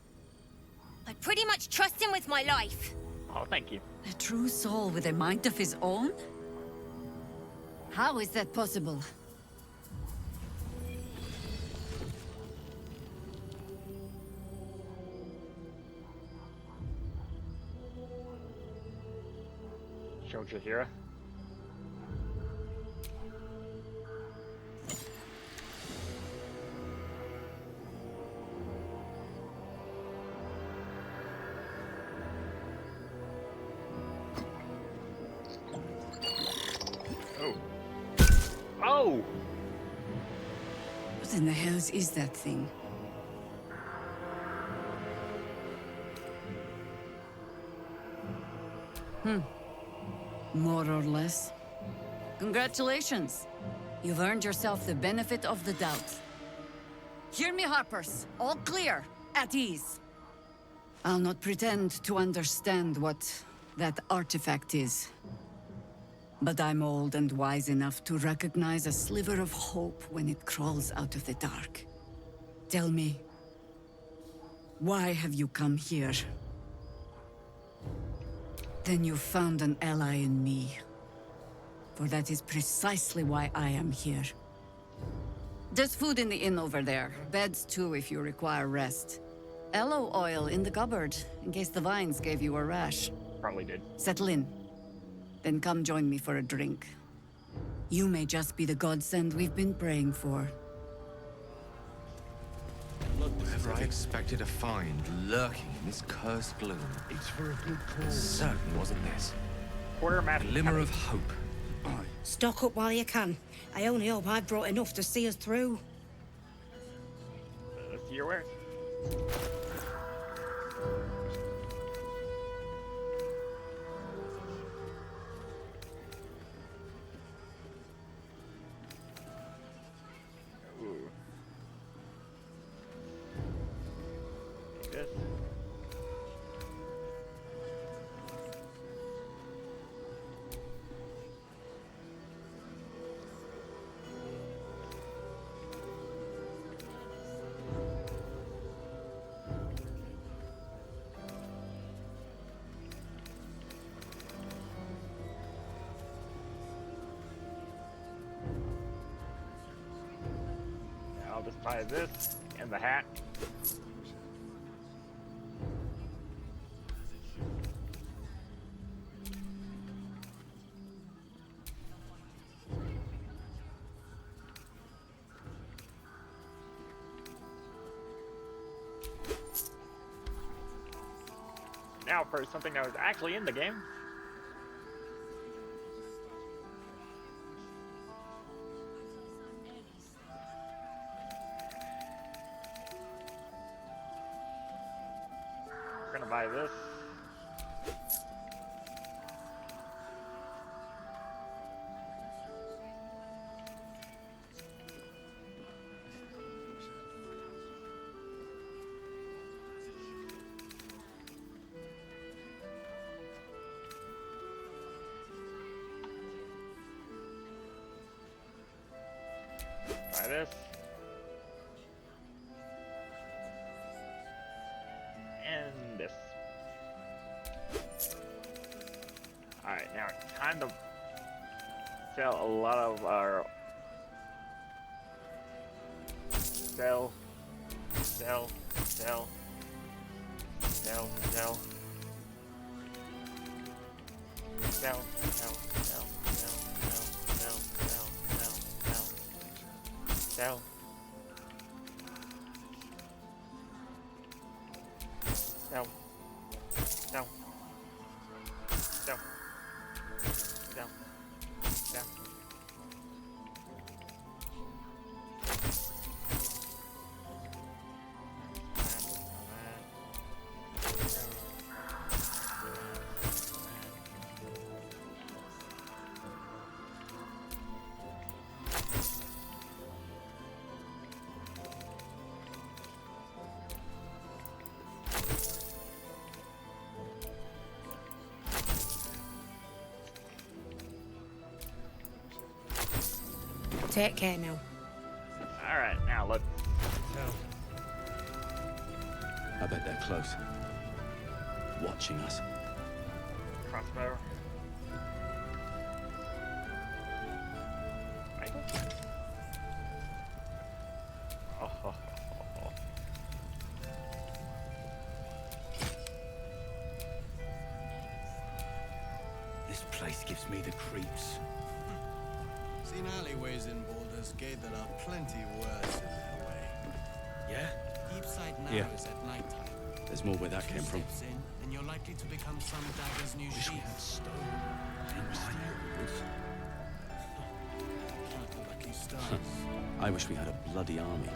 I pretty much trust him with my life. Oh, thank you. A true soul with a mind of his own? How is that possible? Show Jahira. Oh! What in the hells is that thing? More or less. Congratulations. You've earned yourself the benefit of the doubt. Hear me, Harpers. All clear. At ease. I'll not pretend to understand what that artifact is. But I'm old and wise enough to recognize a sliver of hope when it crawls out of the dark. Tell me, why have you come here? Then you found an ally in me. For that is precisely why I am here. There's food in the inn over there. Beds too if you require rest. Aloe oil in the cupboard, in case the vines gave you a rash. Probably did. Settle in. Then come join me for a drink. You may just be the godsend we've been praying for. Whatever I expected to find lurking in this cursed gloom. It's for a good cause. Certainly wasn't this. Quarter map. Glimmer of hope. Stock up while you can. I only hope I've brought enough to see us through. Let's see your wares. Ooh. Take this. I'll just buy this and the hat. Now for something that was actually in the game. We're gonna buy this. Buy this. And this. Alright, now it's time to sell a lot of our... Sell. Sell. Sell. Sell. Sell. Sell. Sell. Sell. Sell. Sell. Sell. Sell. Sell. Sell. Sell. Sell. Sell. Sell. Take care now. Alright, now let's... I bet they're close. Watching us. Crossbow. Rifle? Oh. This place gives me the creeps. Seen alleyways in Baldur's Gate that are plenty worse in their way. Yeah? Deep-side Yeah. narrows at nighttime. There's more where that came from. Steps in, and you're likely to become some dagger's new Wish we sheath. had stone in my neighborhood. Count the lucky stars. I wish we had a bloody army.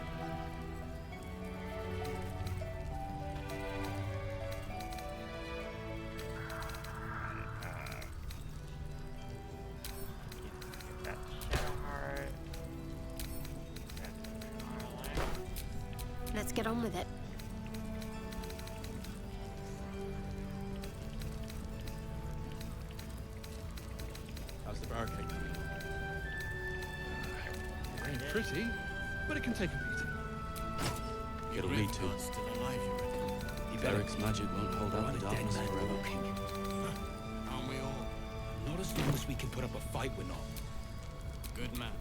Let's get on with it. How's the barricade coming? It ain't pretty, but it can take a beating. It'll need to. Still alive, you reckon? Eric's magic won't hold out in darkness forever. Aren't we all? Not as long as we can put up a fight, we're not. Good man.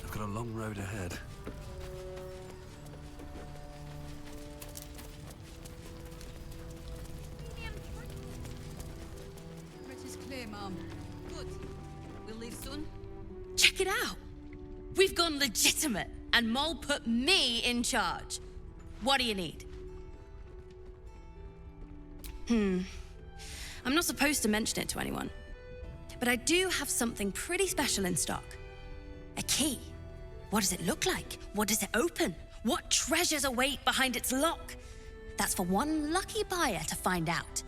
I've got a long road ahead. Bridge is clear, Mom. Good. We'll leave soon? Check it out. We've gone legitimate, and Mole put me in charge. What do you need? I'm not supposed to mention it to anyone, but I do have something pretty special in stock. A key. What does it look like? What does it open? What treasures await behind its lock? That's for one lucky buyer to find out.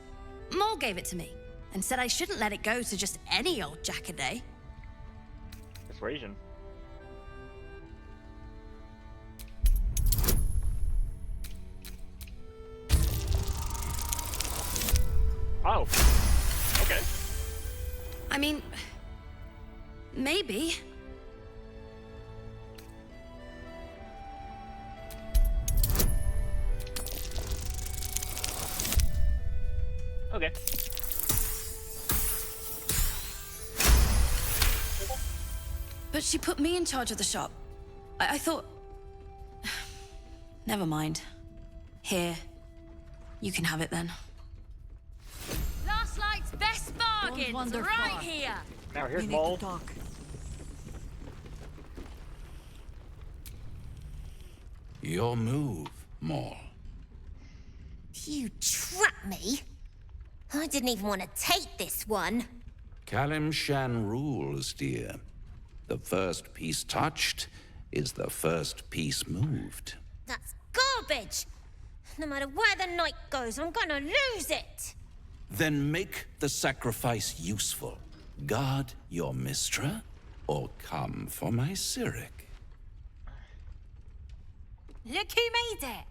Mole gave it to me and said I shouldn't let it go to just any old Jackaday. Persuasion. Oh. Okay. I mean, maybe. Okay. But she put me in charge of the shop. I thought... Never mind. Here. You can have it then. Last night's best bargains, right here. Now here's Mole. Your move, Maul. You trapped me? I didn't even want to take this one. Kalimshan rules, dear. The first piece touched is the first piece moved. That's garbage. No matter where the night goes, I'm gonna lose it. Then make the sacrifice useful. Guard your Mistra, or come for my Cyric. Look who made it.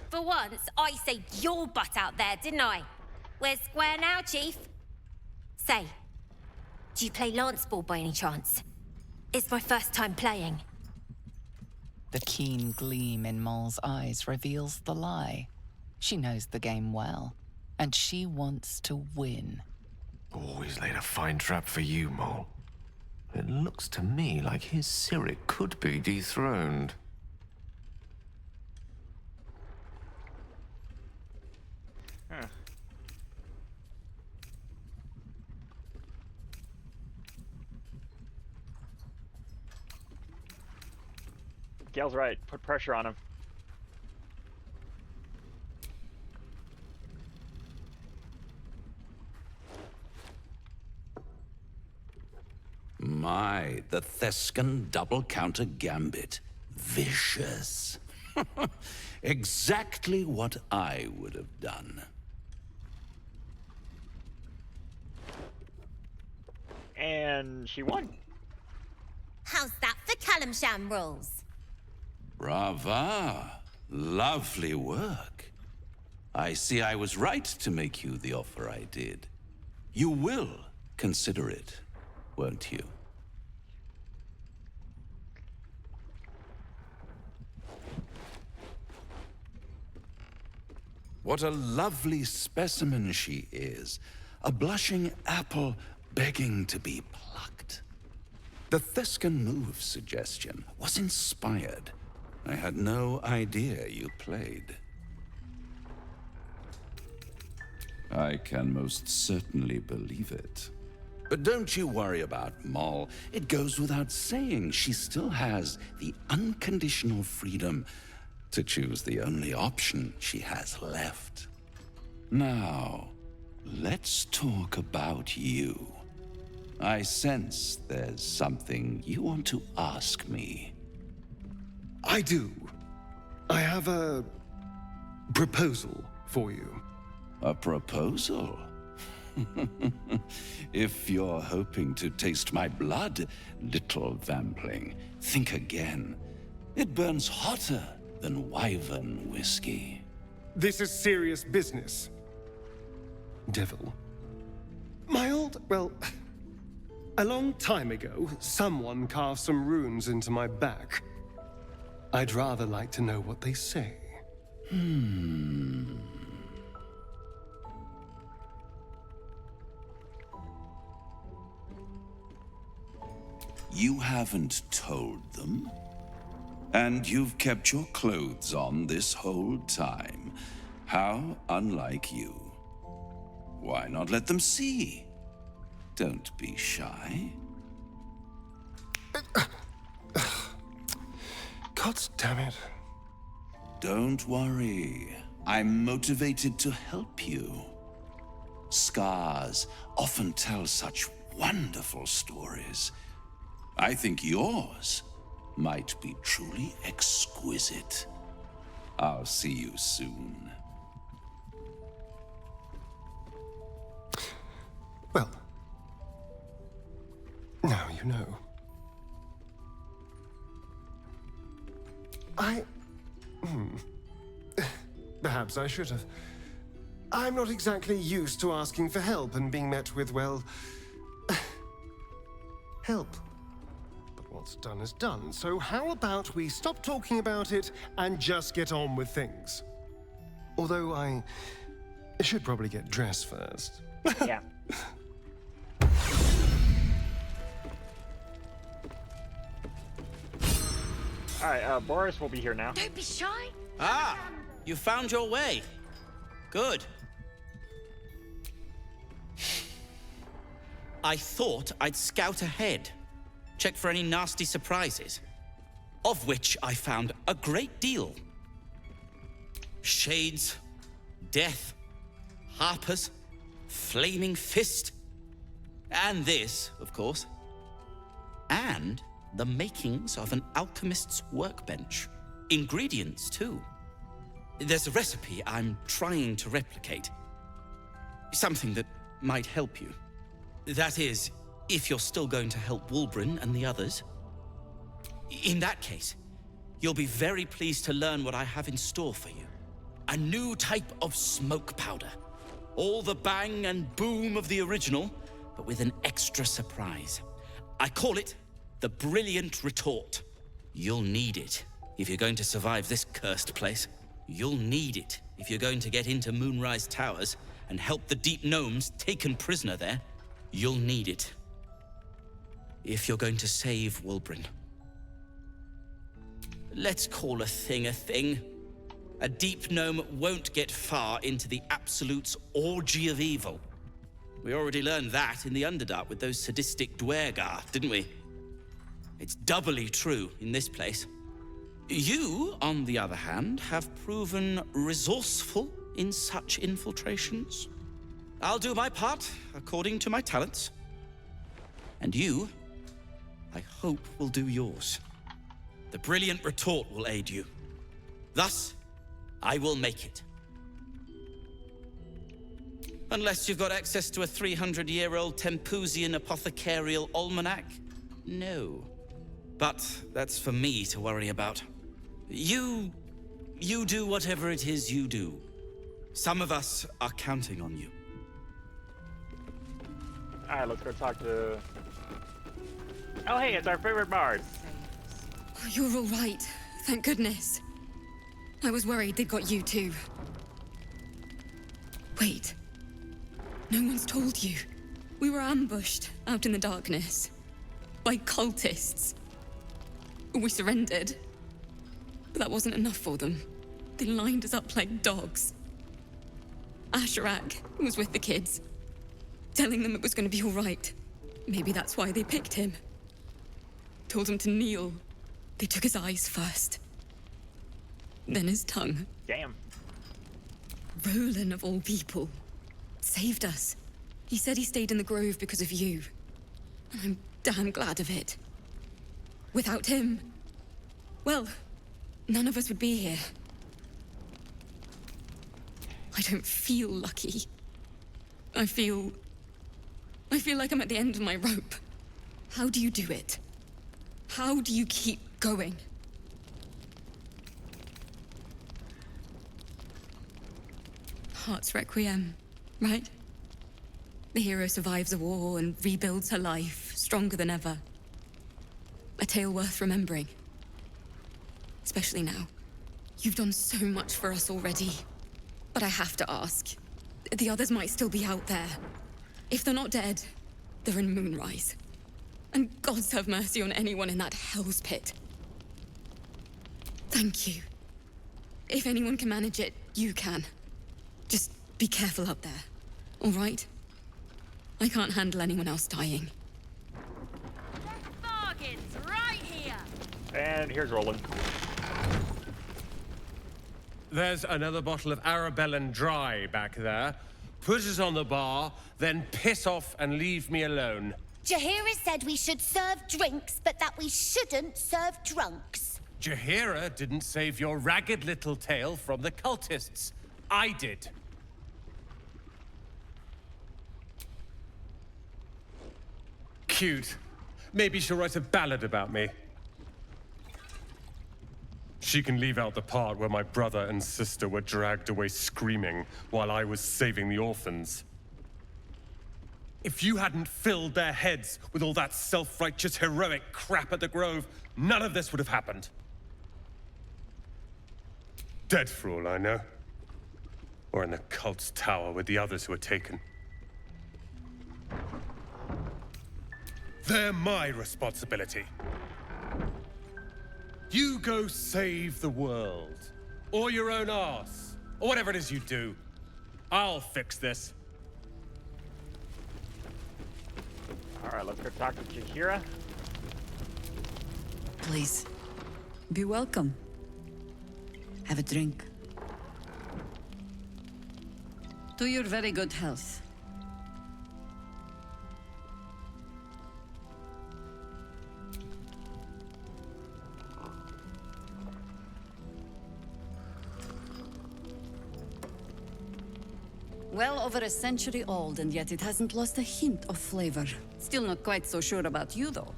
For once, I saved your butt out there, didn't I? We're square now, Chief. Say, do you play lance ball by any chance? It's my first time playing. The keen gleam in Mole's eyes reveals the lie. She knows the game well, and she wants to win. Always laid a fine trap for you, Mole. It looks to me like his Cyric could be dethroned. Huh. Gale's right. Put pressure on him. My, the Thescan double counter gambit. Vicious. Exactly what I would have done. And she won. How's that for Kalimshan rules? Brava. Lovely work. I see I was right to make you the offer I did. You will consider it, won't you? What a lovely specimen she is. A blushing apple begging to be plucked. The Thescan move suggestion was inspired. I had no idea you played. I can most certainly believe it. But don't you worry about Moll. It goes without saying she still has the unconditional freedom to choose the only option she has left. Now, let's talk about you. I sense there's something you want to ask me. I do. I have a proposal for you. A proposal? If you're hoping to taste my blood, little vampling, think again. It burns hotter than wyvern whiskey. This is serious business. Devil. Well, a long time ago, someone carved some runes into my back. I'd rather like to know what they say. You haven't told them? And you've kept your clothes on this whole time. How unlike you. Why not let them see? Don't be shy. God damn it. Don't worry. I'm motivated to help you. Scars often tell such wonderful stories. I think yours might be truly exquisite. I'll see you soon. Well, now you know. Perhaps I should have. I'm not exactly used to asking for help and being met with, well, help. But what's done is done, so how about we stop talking about it and just get on with things? Although I should probably get dressed first. Yeah. Alright, Boris will be here now. Don't be shy. Ah, you found your way. Good. I thought I'd scout ahead, check for any nasty surprises, of which I found a great deal. Shades, death, harpers, flaming fist, and this, of course, and the makings of an alchemist's workbench. Ingredients, too. There's a recipe I'm trying to replicate. Something that might help you. That is, if you're still going to help Wulbren and the others. In that case, you'll be very pleased to learn what I have in store for you. A new type of smoke powder. All the bang and boom of the original, but with an extra surprise. I call it the Brilliant Retort. You'll need it if you're going to survive this cursed place. You'll need it if you're going to get into Moonrise Towers and help the Deep Gnomes taken prisoner there. You'll need it if you're going to save Wulbren. Let's call a thing a thing. A Deep Gnome won't get far into the Absolute's orgy of evil. We already learned that in the Underdark with those sadistic Dwergar, didn't we? It's doubly true in this place. You, on the other hand, have proven resourceful in such infiltrations. I'll do my part according to my talents. And you, I hope, will do yours. The Brilliant Retort will aid you. Thus, I will make it. Unless you've got access to a 300-year-old Tempusian apothecarial almanac? No. But that's for me to worry about. You do whatever it is you do. Some of us are counting on you. Alright, let's go talk to... Oh hey, it's our favorite bard. You're all right. Thank goodness. I was worried they'd got you too. Wait. No one's told you. We were ambushed out in the darkness. By cultists. We surrendered. But that wasn't enough for them. They lined us up like dogs. Asherak was with the kids, telling them it was going to be all right. Maybe that's why they picked him. Told him to kneel. They took his eyes first. Then his tongue. Damn. Roland, of all people, saved us. He said he stayed in the grove because of you. And I'm damn glad of it. Without him, well, none of us would be here. I don't feel lucky. I feel like I'm at the end of my rope. How do you do it? How do you keep going? Heart's Requiem, right? The hero survives a war and rebuilds her life, stronger than ever. A tale worth remembering. Especially now. You've done so much for us already. But I have to ask. The others might still be out there. If they're not dead, they're in Moonrise. And gods have mercy on anyone in that hell's pit. Thank you. If anyone can manage it, you can. Just be careful out there, all right? I can't handle anyone else dying. Bargains right here. And here's Roland. There's another bottle of Arabellan Dry back there. put it on the bar, then piss off and leave me alone. Jaheira said we should serve drinks, but that we shouldn't serve drunks. Jaheira didn't save your ragged little tail from the cultists. I did. Cute. Maybe she'll write a ballad about me. She can leave out the part where my brother and sister were dragged away screaming while I was saving the orphans. If you hadn't filled their heads with all that self-righteous heroic crap at the Grove, none of this would have happened. Dead for all I know. Or in the cult's tower with the others who were taken. They're my responsibility. You go save the world. Or your own arse. Or whatever it is you do. I'll fix this. Alright, let's go talk to Jaheira. Please, be welcome. Have a drink. To your very good health. Well over a century old, and yet it hasn't lost a hint of flavor. Still not quite so sure about you, though.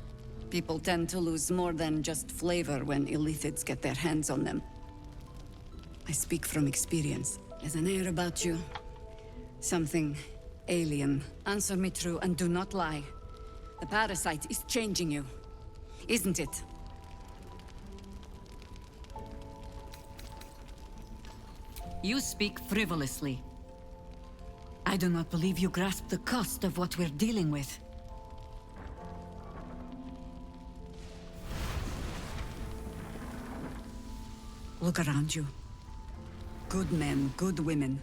People tend to lose more than just flavor when illithids get their hands on them. I speak from experience. There's an air about you. Something alien. Answer me true and do not lie. The parasite is changing you, isn't it? You speak frivolously. I do not believe you grasp the cost of what we're dealing with. Look around you. Good men, good women.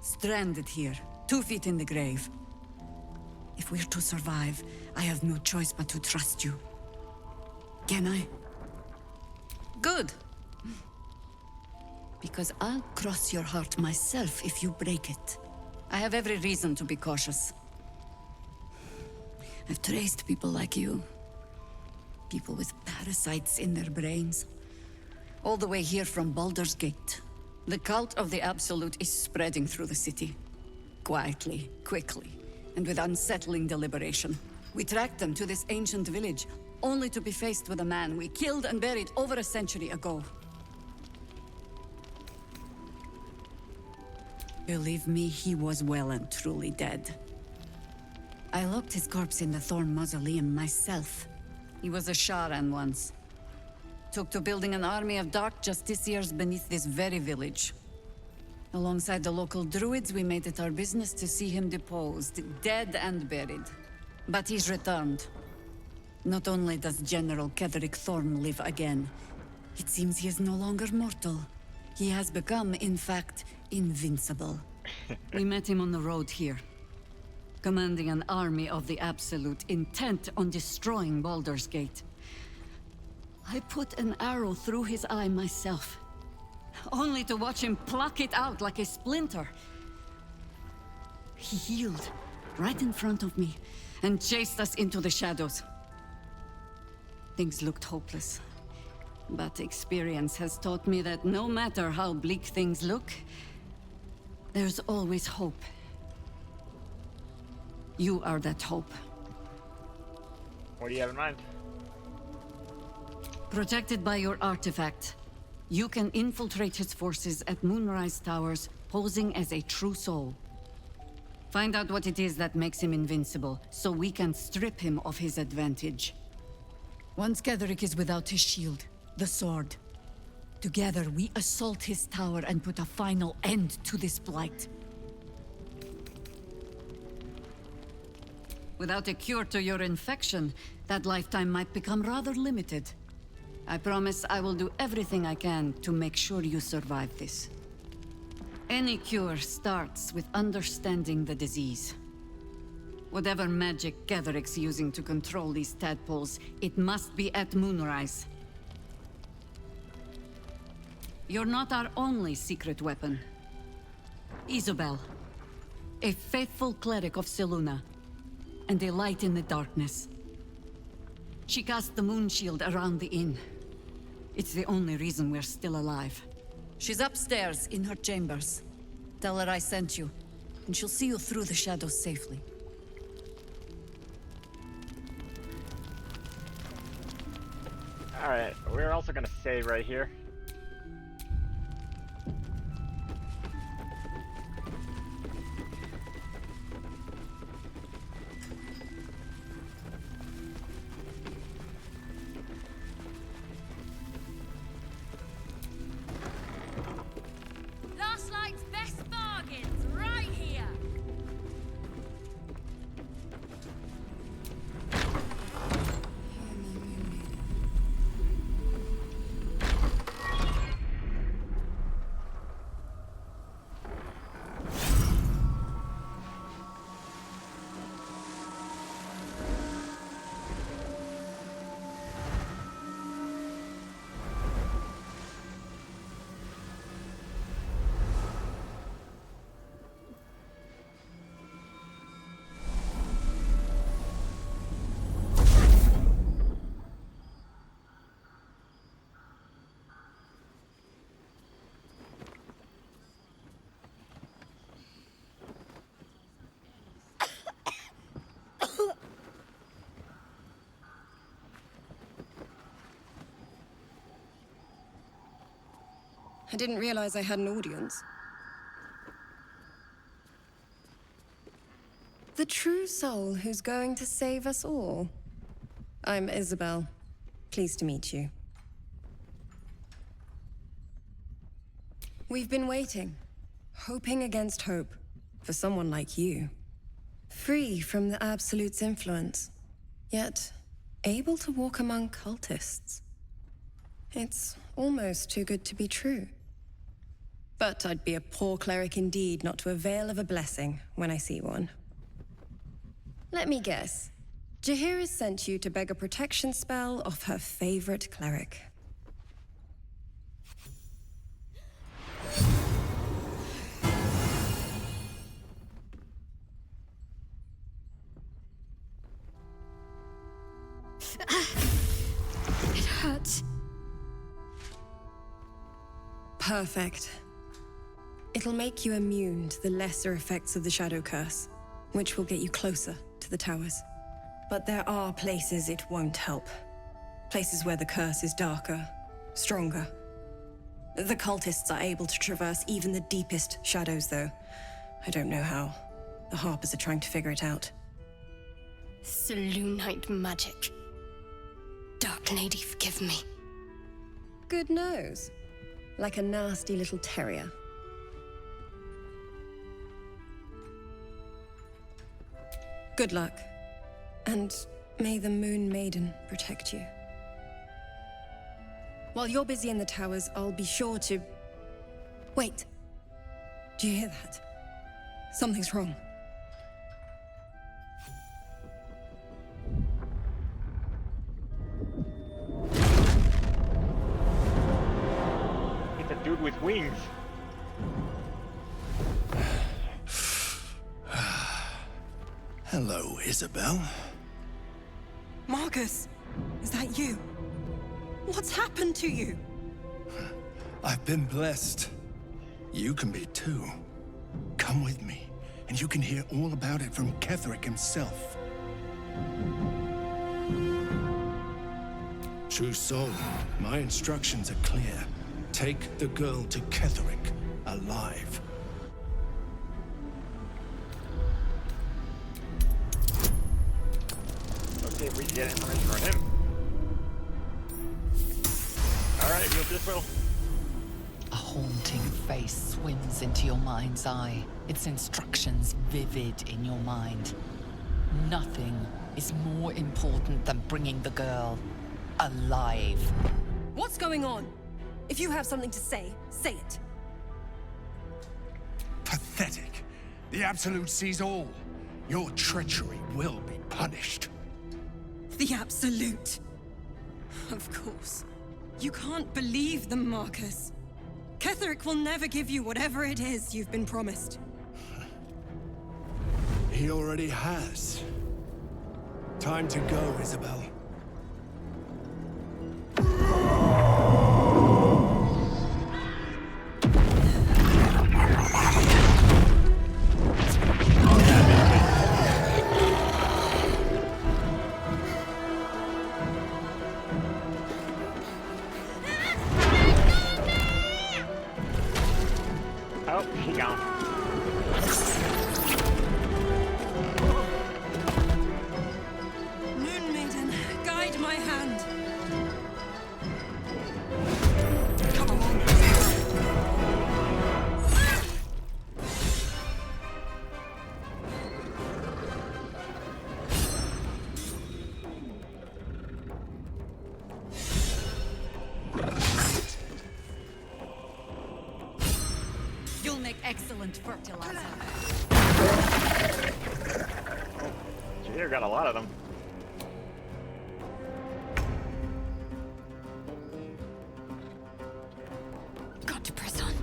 Stranded here, 2 feet in the grave. If we're to survive, I have no choice but to trust you. Can I? Good. Because I'll cross your heart myself if you break it. I have every reason to be cautious. I've traced people like you. People with parasites in their brains. All the way here from Baldur's Gate. The cult of the Absolute is spreading through the city. Quietly, quickly, and with unsettling deliberation. We tracked them to this ancient village, only to be faced with a man we killed and buried over a century ago. Believe me, he was well and truly dead. I locked his corpse in the Thorn Mausoleum myself. He was a Sharan once. Took to building an army of dark justiciars beneath this very village. Alongside the local druids, we made it our business to see him deposed, dead and buried. But he's returned. Not only does General Ketheric Thorn live again, it seems he is no longer mortal. He has become, in fact, invincible. We met him on the road here, commanding an army of the Absolute, intent on destroying Baldur's Gate. I put an arrow through his eye myself, only to watch him pluck it out like a splinter. He healed right in front of me and chased us into the shadows. Things looked hopeless, but experience has taught me that no matter how bleak things look, there's always hope. You are that hope. What do you have in mind? Protected by your artifact, you can infiltrate his forces at Moonrise Towers, posing as a true soul. Find out what it is that makes him invincible, so we can strip him of his advantage. Once Ketheric is without his shield, the sword, together we assault his tower and put a final end to this blight. Without a cure to your infection, that lifetime might become rather limited. I promise I will do everything I can to make sure you survive this. Any cure starts with understanding the disease. Whatever magic Ketheric's using to control these tadpoles, it must be at Moonrise. You're not our only secret weapon. Isobel. A faithful cleric of Selûne, and a light in the darkness. She cast the moon shield around the inn. It's the only reason we're still alive. She's upstairs in her chambers. Tell her I sent you, and she'll see you through the shadows safely. Alright, we're also gonna save right here. Last Light's best bargains, right here. I didn't realize I had an audience. The true soul who's going to save us all. I'm Isabel. Pleased to meet you. We've been waiting, hoping against hope, for someone like you. Free from the Absolute's influence, yet able to walk among cultists. It's almost too good to be true. But I'd be a poor cleric indeed not to avail of a blessing when I see one. Let me guess. Jaheira's sent you to beg a protection spell off her favorite cleric. It hurts. Perfect. It'll make you immune to the lesser effects of the Shadow Curse, which will get you closer to the towers. But there are places it won't help. Places where the curse is darker, stronger. The cultists are able to traverse even the deepest shadows, though. I don't know how. The Harpers are trying to figure it out. Selûnite magic. Dark Lady, forgive me. Good nose. Like a nasty little terrier. Good luck. And may the Moon Maiden protect you. While you're busy in the towers, I'll be sure to... Wait. Do you hear that? Something's wrong. It's a dude with wings. Hello, Isabel. Marcus, is that you? What's happened to you? I've been blessed. You can be too. Come with me, and you can hear all about it from Ketheric himself. True soul, my instructions are clear. Take the girl to Ketheric, alive. Okay, we can get information on him. Alright, we'll this will. A haunting face swims into your mind's eye, its instructions vivid in your mind. Nothing is more important than bringing the girl alive. What's going on? If you have something to say, say it. Pathetic. The Absolute sees all. Your treachery will be punished. The Absolute. Of course. You can't believe them, Marcus. Ketheric will never give you whatever it is you've been promised. He already has. Time to go, Isabel. Oh, she gone. Moon Maiden, guide my hand. Come along. You'll make excellent fertilizer. She here got a lot of them. Got to press on.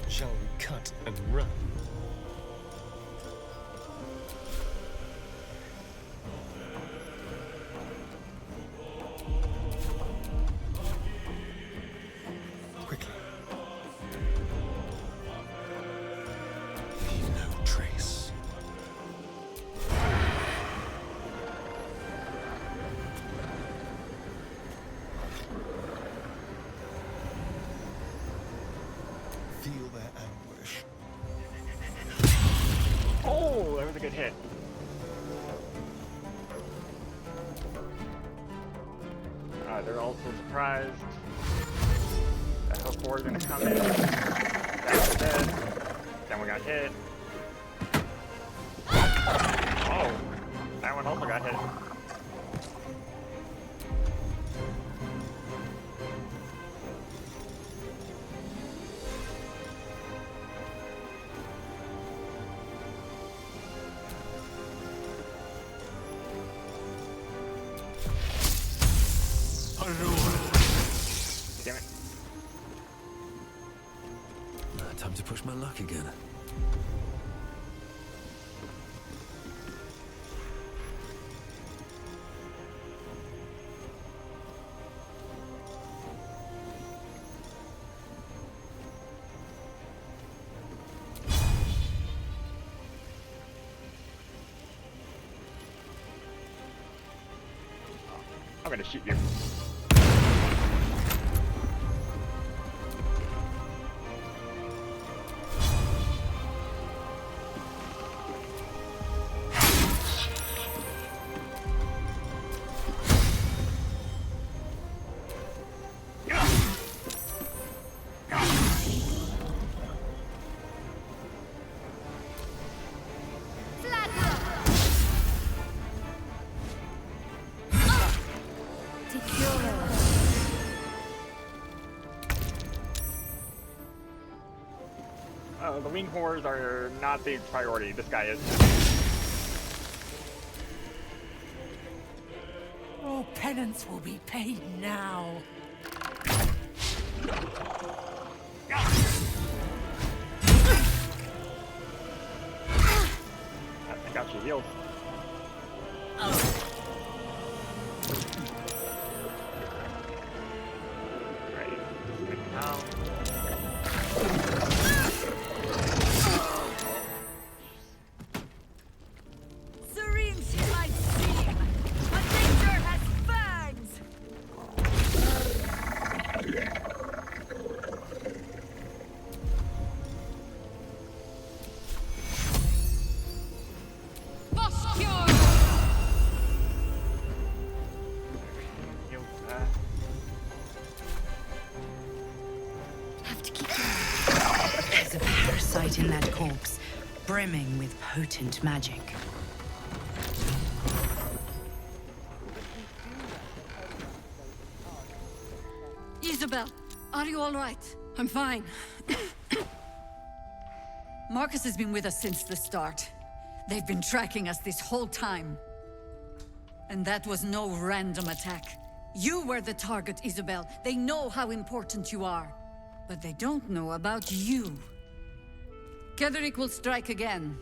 Shall we cut and run? Quickly. Leave no trace. Feel their anguish. Oh, that was a good hit. They're also surprised that Hook War is gonna come in. That was dead. Then we got hit. Oh, that one also got hit. Damn it. Time to push my luck again. I'm gonna shoot you. The wing horrors are not the priority. This guy is. Oh, penance will be paid now. I got you healed. Right. Now. Serene she might seem, but danger has fangs. corpse, brimming with potent magic. Isabel, are you all right? I'm fine. Marcus has been with us since the start. They've been tracking us this whole time. And that was no random attack. You were the target, Isabel. They know how important you are. But they don't know about you. Ketheric will strike again.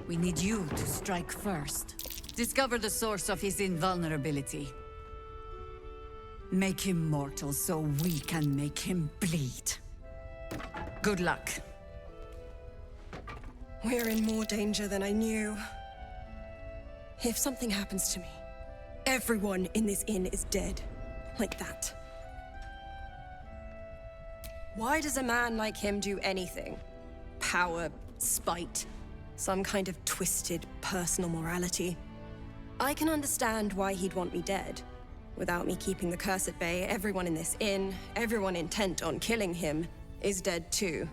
We need you to strike first. Discover the source of his invulnerability. Make him mortal so we can make him bleed. Good luck. We're in more danger than I knew. If something happens to me, everyone in this inn is dead. Like that. Why does a man like him do anything? Power, spite, some kind of twisted personal morality. I can understand why he'd want me dead. Without me keeping the curse at bay, everyone in this inn, everyone intent on killing him, is dead too.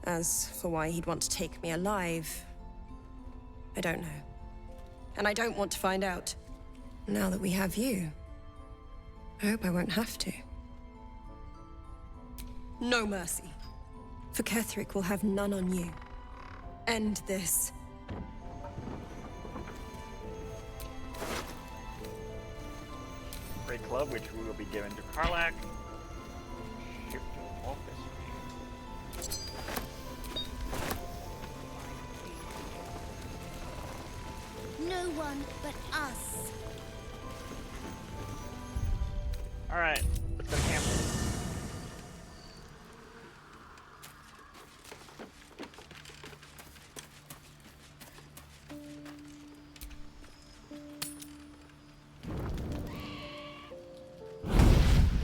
As for why he'd want to take me alive, I don't know. And I don't want to find out. Now that we have you, I hope I won't have to. No mercy. For Ketheric will have none on you. End this. Great club, which we will be given to Karlach. Shift to office. No one but us. Alright, let's go to camp.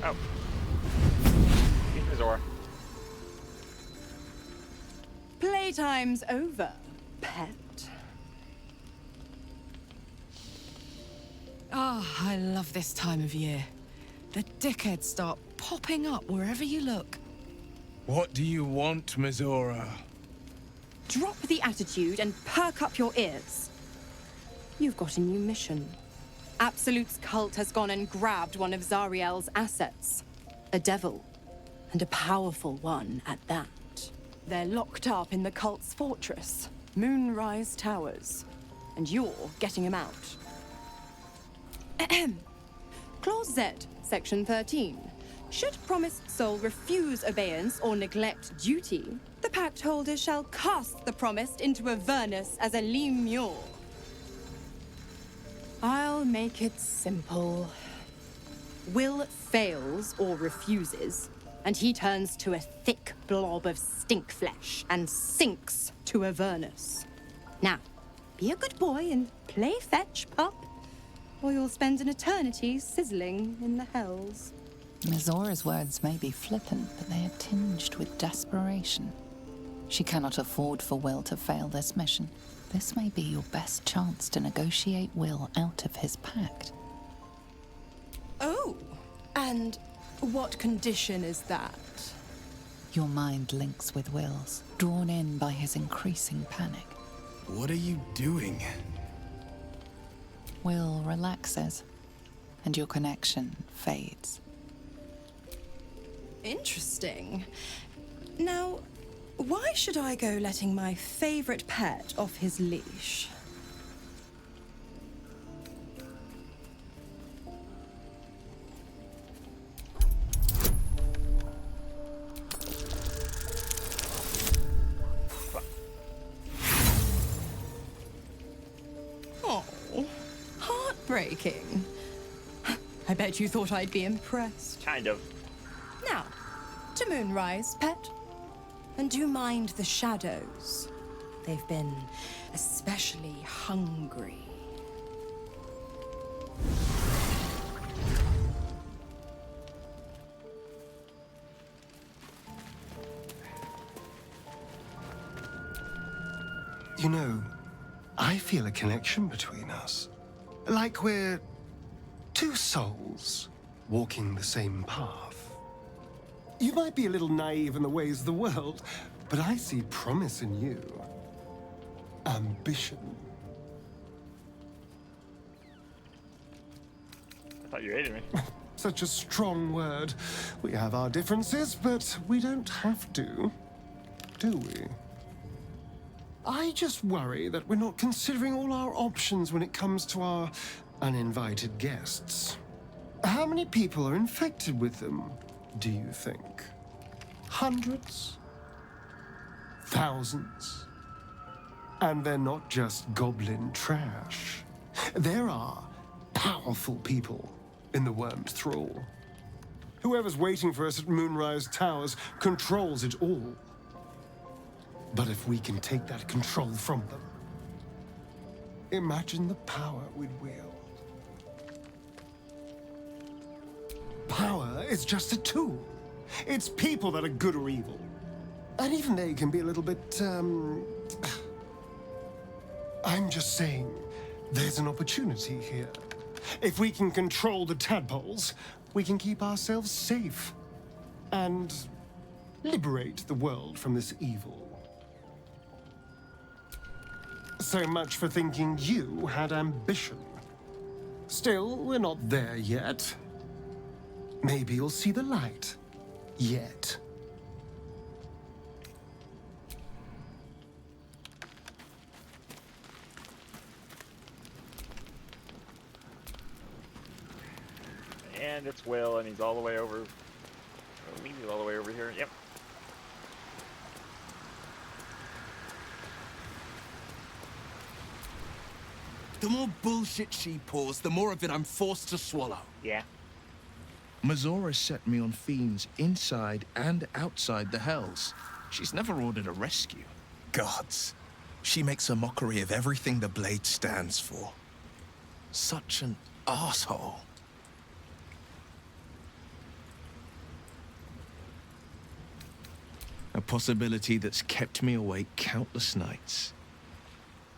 Oh. Here's Azor. Playtime's over, pet. Oh, I love this time of year. The dickheads start popping up wherever you look. What do you want, Mizora? Drop the attitude and perk up your ears. You've got a new mission. Absolute's cult has gone and grabbed one of Zariel's assets. A devil. And a powerful one at that. They're locked up in the cult's fortress, Moonrise Towers. And you're getting him out. Ahem. Clause Z, Section 13. Should promised soul refuse obeyance or neglect duty, the pact holder shall cast the promised into Avernus as a lemure. I'll make it simple. Will fails or refuses, and he turns to a thick blob of stink flesh and sinks to Avernus. Now, be a good boy and play fetch, pup, or you'll spend an eternity sizzling in the hells. Mizora's words may be flippant, but they are tinged with desperation. She cannot afford for Will to fail this mission. This may be your best chance to negotiate Will out of his pact. Oh, and what condition is that? Your mind links with Will's, drawn in by his increasing panic. What are you doing? Will relaxes, and your connection fades. Interesting. Now, why should I go letting my favorite pet off his leash? Oh, heartbreaking. I bet you thought I'd be impressed. Kind of. Now, to Moonrise, pet. And do mind the shadows. They've been especially hungry. You know, I feel a connection between us. Like we're two souls walking the same path. You might be a little naive in the ways of the world, but I see promise in you. ambition. I thought you hated me. Such a strong word. We have our differences, but we don't have to, do we? I just worry that we're not considering all our options when it comes to our uninvited guests. How many people are infected with them, do you think? Hundreds? Thousands? And they're not just goblin trash. There are powerful people in the Worm's thrall. Whoever's waiting for us at Moonrise Towers controls it all. But if we can take that control from them, imagine the power we'd wield. Power is just a tool. It's people that are good or evil. And even they can be a little bit, I'm just saying, there's an opportunity here. If we can control the tadpoles, we can keep ourselves safe and liberate the world from this evil. So much for thinking you had ambition. Still, we're not there yet. Maybe you'll see the light. Yet. And it's Will, and he's all the way over. I believe he's all the way over here. Yep. The more bullshit she pours, the more of it I'm forced to swallow. Yeah. Mizora set me on fiends inside and outside the Hells. She's never ordered a rescue. Gods. She makes a mockery of everything the Blade stands for. Such an asshole. A possibility that's kept me awake countless nights.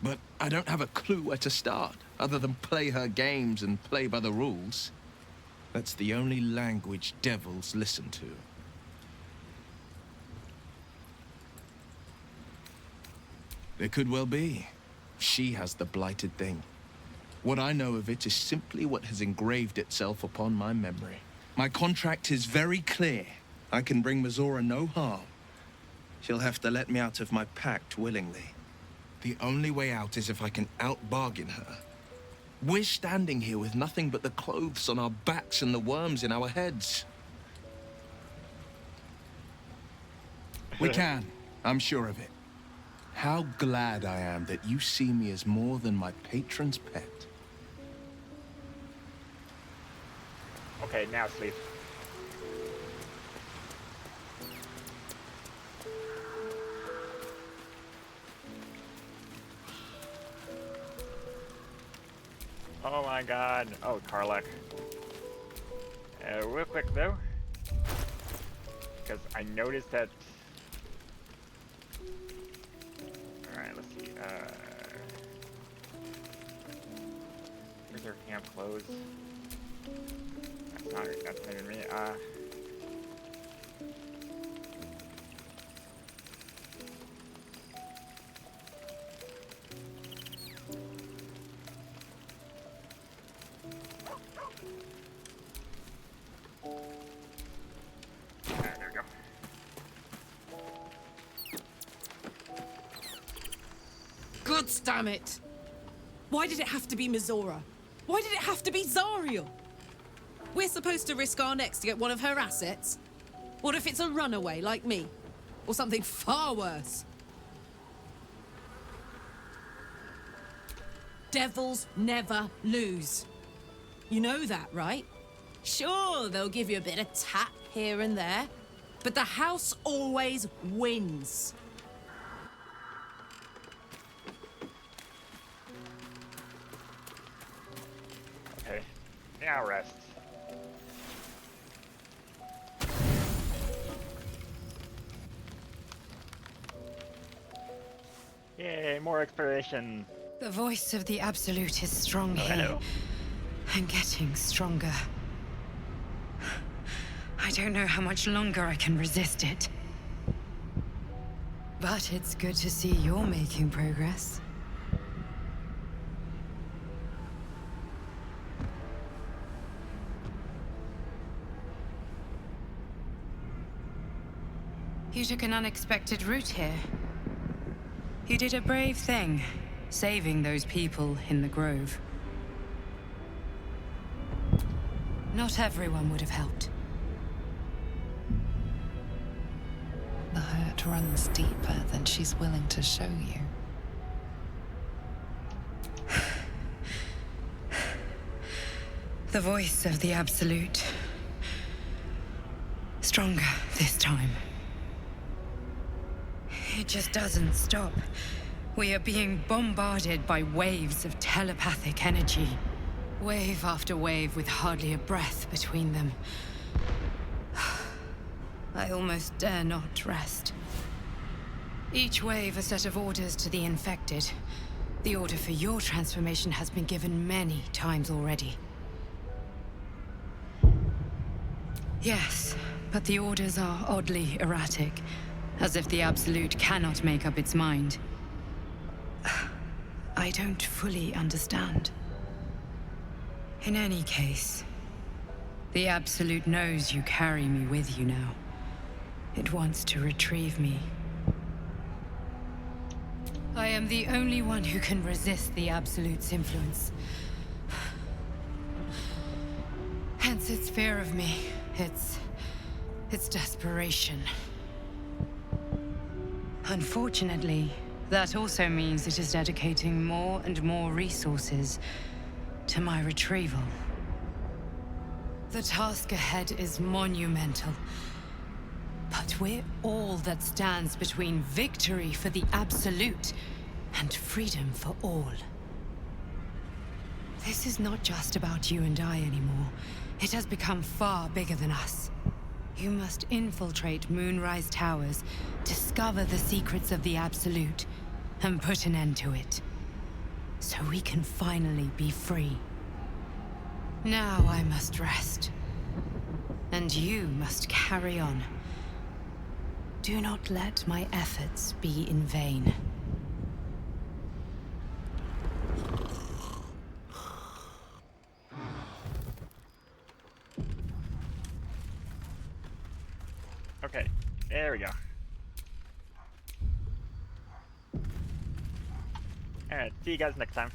But I don't have a clue where to start, other than play her games and play by the rules. That's the only language devils listen to. It could well be. She has the blighted thing. What I know of it is simply what has engraved itself upon my memory. My contract is very clear. I can bring Mizora no harm. She'll have to let me out of my pact willingly. The only way out is if I can out-bargain her. We're standing here with nothing but the clothes on our backs and the worms in our heads. We can. I'm sure of it. How glad I am that you see me as more than my patron's pet. Okay, now sleep. Oh my god. Oh, Karlach. Real quick though, because I noticed that. Alright, let's see. Where's our camp clothes? That's not even me. There we go. God damn it! Why did it have to be Mizora? Why did it have to be Zariel? We're supposed to risk our necks to get one of her assets? What if it's a runaway like me? Or something far worse? Devils never lose. You know that, right? Sure, they'll give you a bit of tap here and there, but the house always wins. Okay, now rest. Yay, more exploration. The voice of the Absolute is strong here. Hello. And getting stronger. I don't know how much longer I can resist it. But it's good to see you're making progress. You took an unexpected route here. You did a brave thing, saving those people in the grove. Not everyone would have helped. The hurt runs deeper than she's willing to show you. The voice of the Absolute. Stronger this time. It just doesn't stop. We are being bombarded by waves of telepathic energy. Wave after wave with hardly a breath between them. I almost dare not rest. Each wave a set of orders to the infected. The order for your transformation has been given many times already. Yes, but the orders are oddly erratic, as if the Absolute cannot make up its mind. I don't fully understand. In any case, the Absolute knows you carry me with you now. It wants to retrieve me. I am the only one who can resist the Absolute's influence. Hence its fear of me, its desperation. Unfortunately, that also means it is dedicating more and more resources to my retrieval. The task ahead is monumental. But we're all that stands between victory for the Absolute and freedom for all. This is not just about you and I anymore. It has become far bigger than us. You must infiltrate Moonrise Towers, discover the secrets of the Absolute, and put an end to it. So we can finally be free. Now I must rest. And you must carry on. Do not let my efforts be in vain. Okay, there we go. Alright, see you guys next time.